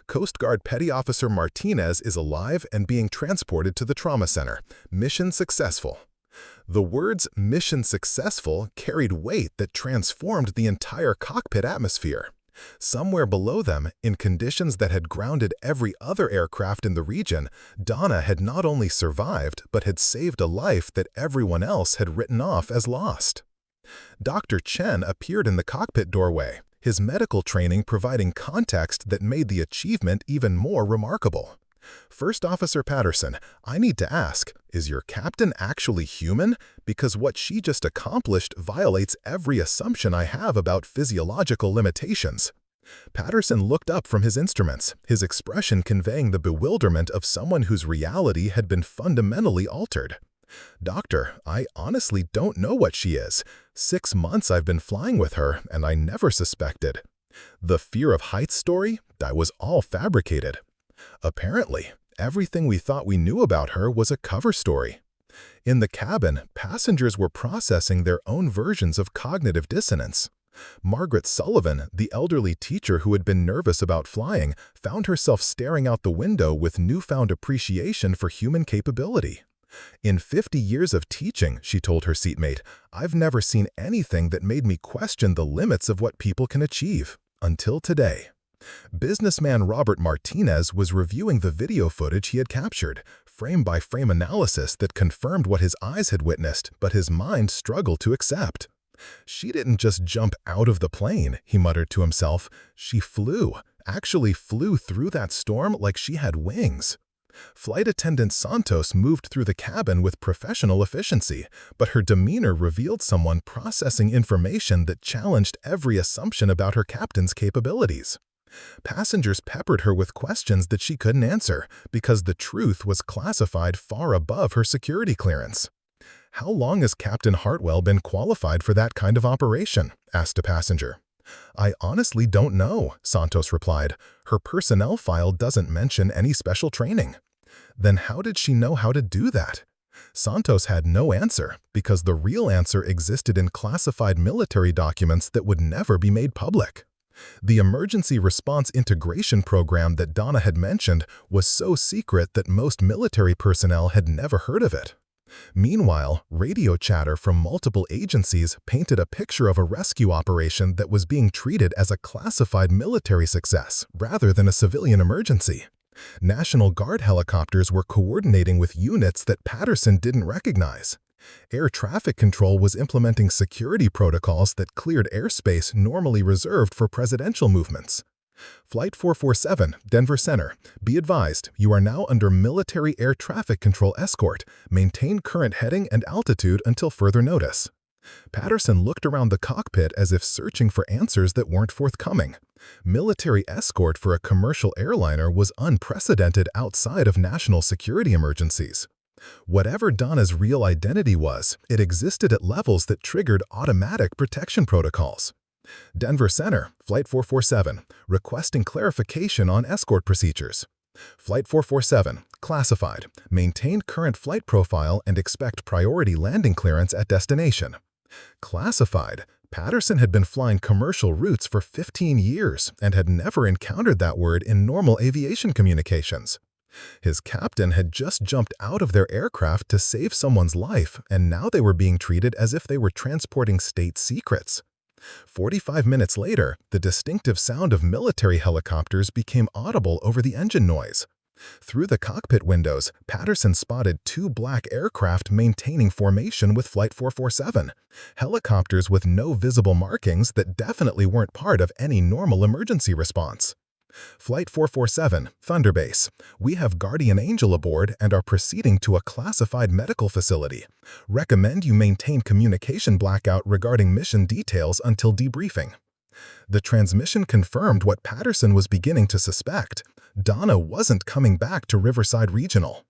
Coast Guard Petty Officer Martinez is alive and being transported to the trauma center. Mission successful. The words "mission successful" carried weight that transformed the entire cockpit atmosphere. Somewhere below them, in conditions that had grounded every other aircraft in the region, Donna had not only survived but had saved a life that everyone else had written off as lost. Dr. Chen appeared in the cockpit doorway, his medical training providing context that made the achievement even more remarkable. "First Officer Patterson, I need to ask, is your captain actually human? Because what she just accomplished violates every assumption I have about physiological limitations." Patterson looked up from his instruments, his expression conveying the bewilderment of someone whose reality had been fundamentally altered. "Doctor, I honestly don't know what she is. 6 months I've been flying with her, and I never suspected. The fear of heights story, that was all fabricated. Apparently, everything we thought we knew about her was a cover story." In the cabin, passengers were processing their own versions of cognitive dissonance. Margaret Sullivan, the elderly teacher who had been nervous about flying, found herself staring out the window with newfound appreciation for human capability. "In 50 years of teaching," she told her seatmate, "I've never seen anything that made me question the limits of what people can achieve. Until today." Businessman Robert Martinez was reviewing the video footage he had captured, frame-by-frame analysis that confirmed what his eyes had witnessed, but his mind struggled to accept. "She didn't just jump out of the plane," he muttered to himself. "She actually flew through that storm like she had wings." Flight attendant Santos moved through the cabin with professional efficiency, but her demeanor revealed someone processing information that challenged every assumption about her captain's capabilities. Passengers peppered her with questions that she couldn't answer because the truth was classified far above her security clearance. "How long has Captain Hartwell been qualified for that kind of operation?" asked a passenger. "I honestly don't know," Santos replied. "Her personnel file doesn't mention any special training." Then how did she know how to do that? Santos had no answer because the real answer existed in classified military documents that would never be made public. The emergency response integration program that Donna had mentioned was so secret that most military personnel had never heard of it. Meanwhile, radio chatter from multiple agencies painted a picture of a rescue operation that was being treated as a classified military success rather than a civilian emergency. National Guard helicopters were coordinating with units that Patterson didn't recognize. Air traffic control was implementing security protocols that cleared airspace normally reserved for presidential movements. "Flight 447, Denver Center. Be advised, you are now under military air traffic control escort. Maintain current heading and altitude until further notice." Patterson looked around the cockpit as if searching for answers that weren't forthcoming. Military escort for a commercial airliner was unprecedented outside of national security emergencies. Whatever Donna's real identity was, it existed at levels that triggered automatic protection protocols. "Denver Center, Flight 447, requesting clarification on escort procedures." "Flight 447, classified. Maintain current flight profile and expect priority landing clearance at destination." Classified. Patterson had been flying commercial routes for 15 years and had never encountered that word in normal aviation communications. His captain had just jumped out of their aircraft to save someone's life, and now they were being treated as if they were transporting state secrets. 45 minutes later, the distinctive sound of military helicopters became audible over the engine noise. Through the cockpit windows, Patterson spotted 2 black aircraft maintaining formation with Flight 447, helicopters with no visible markings that definitely weren't part of any normal emergency response. "Flight 447, Thunder Base. We have Guardian Angel aboard and are proceeding to a classified medical facility. Recommend you maintain communication blackout regarding mission details until debriefing." The transmission confirmed what Patterson was beginning to suspect. Donna wasn't coming back to Riverside Regional.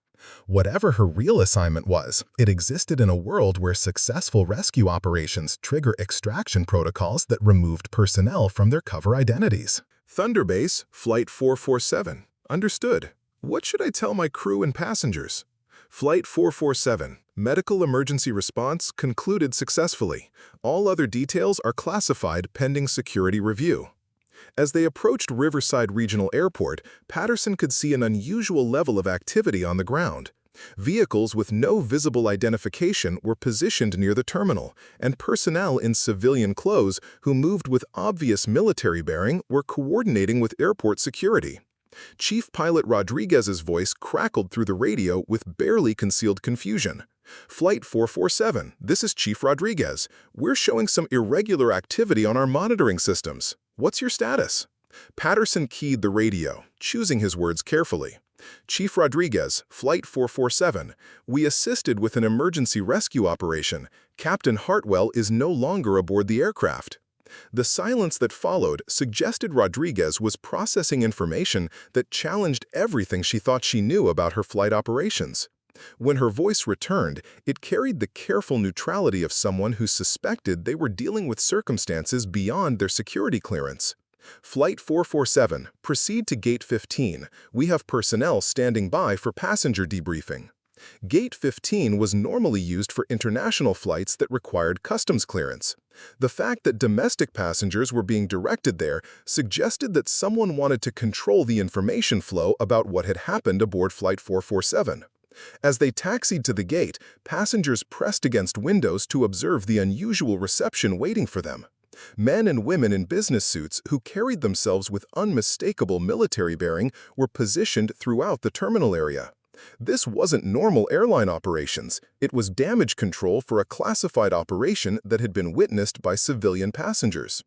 Whatever her real assignment was, it existed in a world where successful rescue operations trigger extraction protocols that removed personnel from their cover identities. Thunder Base, Flight 447. Understood. What should I tell my crew and passengers? Flight 447, medical emergency response concluded successfully. All other details are classified pending security review. As they approached Riverside Regional Airport, Patterson could see an unusual level of activity on the ground. Vehicles with no visible identification were positioned near the terminal, and personnel in civilian clothes who moved with obvious military bearing were coordinating with airport security. Chief Pilot Rodriguez's voice crackled through the radio with barely concealed confusion. "Flight 447, this is Chief Rodriguez. We're showing some irregular activity on our monitoring systems. What's your status?" Patterson keyed the radio, choosing his words carefully. "Chief Rodriguez, Flight 447, we assisted with an emergency rescue operation. Captain Hartwell is no longer aboard the aircraft." The silence that followed suggested Rodriguez was processing information that challenged everything she thought she knew about her flight operations. When her voice returned, it carried the careful neutrality of someone who suspected they were dealing with circumstances beyond their security clearance. "Flight 447, proceed to Gate 15. We have personnel standing by for passenger debriefing." Gate 15 was normally used for international flights that required customs clearance. The fact that domestic passengers were being directed there suggested that someone wanted to control the information flow about what had happened aboard Flight 447. As they taxied to the gate, passengers pressed against windows to observe the unusual reception waiting for them. Men and women in business suits who carried themselves with unmistakable military bearing were positioned throughout the terminal area. This wasn't normal airline operations. It was damage control for a classified operation that had been witnessed by civilian passengers.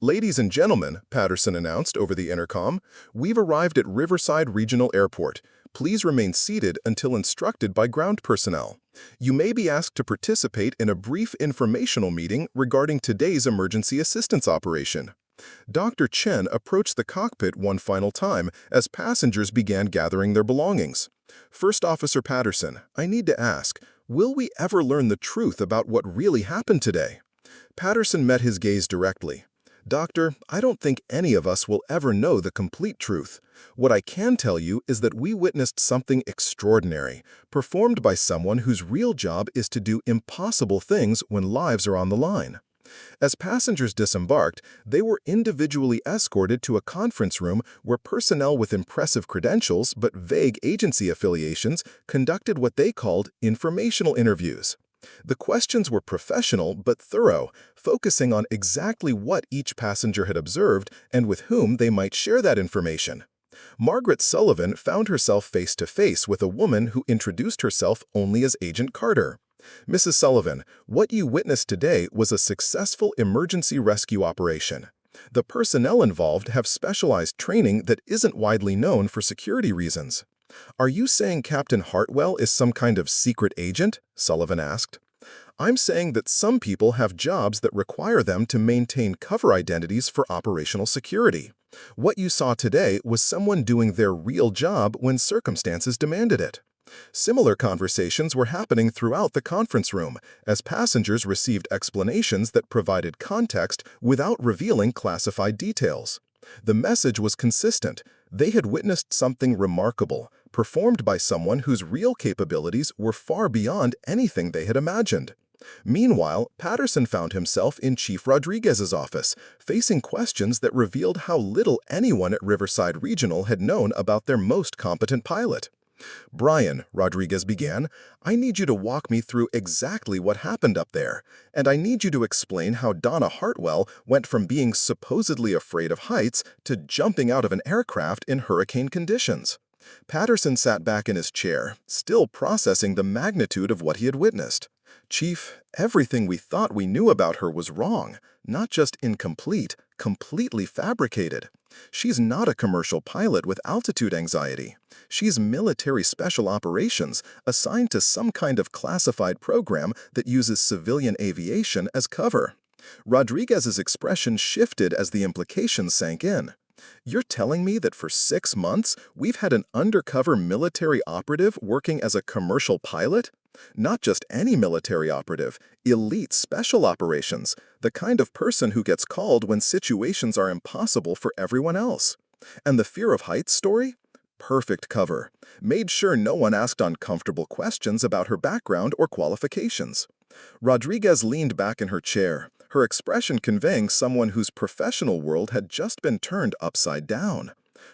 "Ladies and gentlemen," Patterson announced over the intercom, "we've arrived at Riverside Regional Airport. Please remain seated until instructed by ground personnel. You may be asked to participate in a brief informational meeting regarding today's emergency assistance operation." Dr. Chen approached the cockpit one final time as passengers began gathering their belongings. "First Officer Patterson, I need to ask, will we ever learn the truth about what really happened today?" Patterson met his gaze directly. "Doctor, I don't think any of us will ever know the complete truth. What I can tell you is that we witnessed something extraordinary, performed by someone whose real job is to do impossible things when lives are on the line." As passengers disembarked, they were individually escorted to a conference room where personnel with impressive credentials but vague agency affiliations conducted what they called informational interviews. The questions were professional but thorough, focusing on exactly what each passenger had observed and with whom they might share that information. Margaret Sullivan found herself face-to-face with a woman who introduced herself only as Agent Carter. "Mrs. Sullivan, what you witnessed today was a successful emergency rescue operation. The personnel involved have specialized training that isn't widely known for security reasons." "Are you saying Captain Hartwell is some kind of secret agent?" Sullivan asked. "I'm saying that some people have jobs that require them to maintain cover identities for operational security. What you saw today was someone doing their real job when circumstances demanded it." Similar conversations were happening throughout the conference room as passengers received explanations that provided context without revealing classified details. The message was consistent. They had witnessed something remarkable, performed by someone whose real capabilities were far beyond anything they had imagined. Meanwhile, Patterson found himself in Chief Rodriguez's office, facing questions that revealed how little anyone at Riverside Regional had known about their most competent pilot. "Brian," Rodriguez began, "I need you to walk me through exactly what happened up there, and I need you to explain how Donna Hartwell went from being supposedly afraid of heights to jumping out of an aircraft in hurricane conditions." Patterson sat back in his chair, still processing the magnitude of what he had witnessed. "Chief, everything we thought we knew about her was wrong, not just incomplete, completely fabricated. She's not a commercial pilot with altitude anxiety. She's military special operations assigned to some kind of classified program that uses civilian aviation as cover." Rodriguez's expression shifted as the implications sank in. "You're telling me that for 6 months we've had an undercover military operative working as a commercial pilot? Not just any military operative, elite special operations, the kind of person who gets called when situations are impossible for everyone else. And the fear of heights story? Perfect cover. Made sure no one asked uncomfortable questions about her background or qualifications." Rodriguez leaned back in her chair, her expression conveying someone whose professional world had just been turned upside down.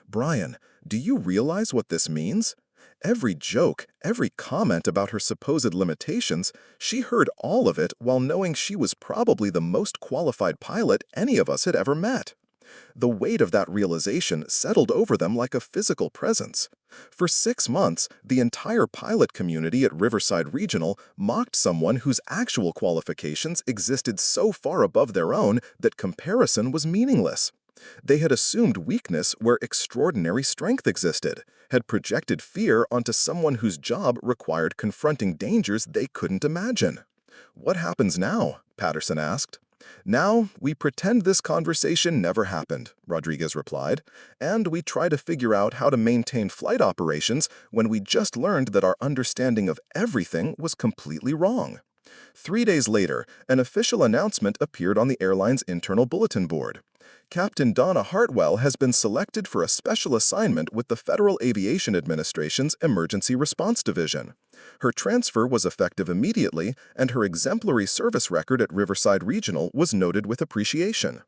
"Brian, do you realize what this means? Every joke, every comment about her supposed limitations, she heard all of it while knowing she was probably the most qualified pilot any of us had ever met." The weight of that realization settled over them like a physical presence. For 6 months, the entire pilot community at Riverside Regional mocked someone whose actual qualifications existed so far above their own that comparison was meaningless. They had assumed weakness where extraordinary strength existed, had projected fear onto someone whose job required confronting dangers they couldn't imagine. "What happens now?" Patterson asked. "Now, we pretend this conversation never happened," Rodriguez replied, "and we try to figure out how to maintain flight operations when we just learned that our understanding of everything was completely wrong." 3 days later, an official announcement appeared on the airline's internal bulletin board. Captain Donna Hartwell has been selected for a special assignment with the Federal Aviation Administration's Emergency Response Division. Her transfer was effective immediately, and her exemplary service record at Riverside Regional was noted with appreciation.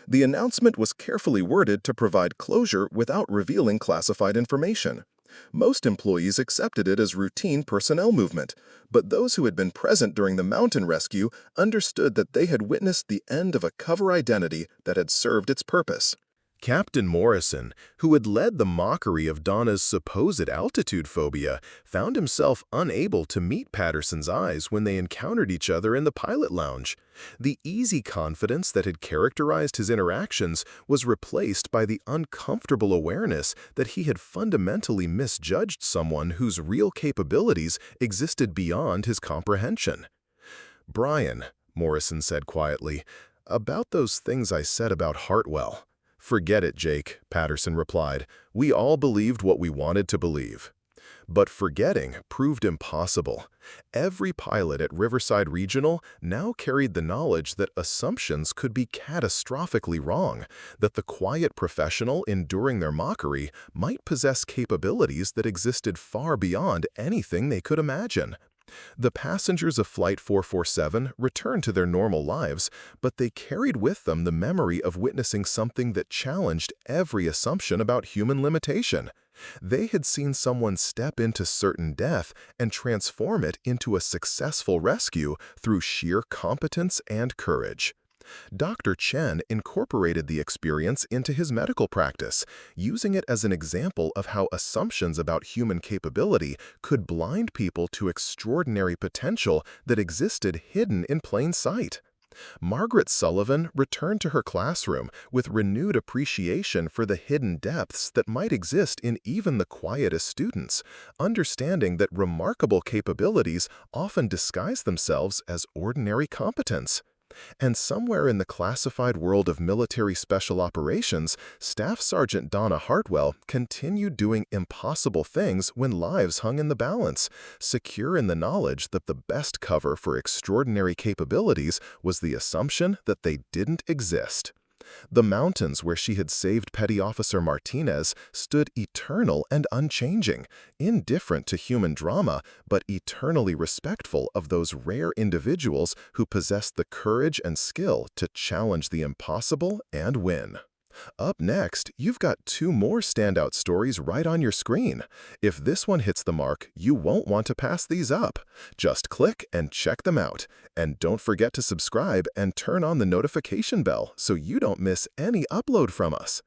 The announcement was carefully worded to provide closure without revealing classified information. Most employees accepted it as routine personnel movement, but those who had been present during the mountain rescue understood that they had witnessed the end of a cover identity that had served its purpose. Captain Morrison, who had led the mockery of Donna's supposed altitude phobia, found himself unable to meet Patterson's eyes when they encountered each other in the pilot lounge. The easy confidence that had characterized his interactions was replaced by the uncomfortable awareness that he had fundamentally misjudged someone whose real capabilities existed beyond his comprehension. "Brian," Morrison said quietly, "about those things I said about Hartwell." "Forget it, Jake," Patterson replied. "We all believed what we wanted to believe." But forgetting proved impossible. Every pilot at Riverside Regional now carried the knowledge that assumptions could be catastrophically wrong, that the quiet professional enduring their mockery might possess capabilities that existed far beyond anything they could imagine. The passengers of Flight 447 returned to their normal lives, but they carried with them the memory of witnessing something that challenged every assumption about human limitation. They had seen someone step into certain death and transform it into a successful rescue through sheer competence and courage. Dr. Chen incorporated the experience into his medical practice, using it as an example of how assumptions about human capability could blind people to extraordinary potential that existed hidden in plain sight. Margaret Sullivan returned to her classroom with renewed appreciation for the hidden depths that might exist in even the quietest students, understanding that remarkable capabilities often disguise themselves as ordinary competence. And somewhere in the classified world of military special operations, Staff Sergeant Donna Hartwell continued doing impossible things when lives hung in the balance, secure in the knowledge that the best cover for extraordinary capabilities was the assumption that they didn't exist. The mountains where she had saved Petty Officer Martinez stood eternal and unchanging, indifferent to human drama, but eternally respectful of those rare individuals who possessed the courage and skill to challenge the impossible and win. Up next, you've got two more standout stories right on your screen. If this one hits the mark, you won't want to pass these up. Just click and check them out. And don't forget to subscribe and turn on the notification bell so you don't miss any upload from us.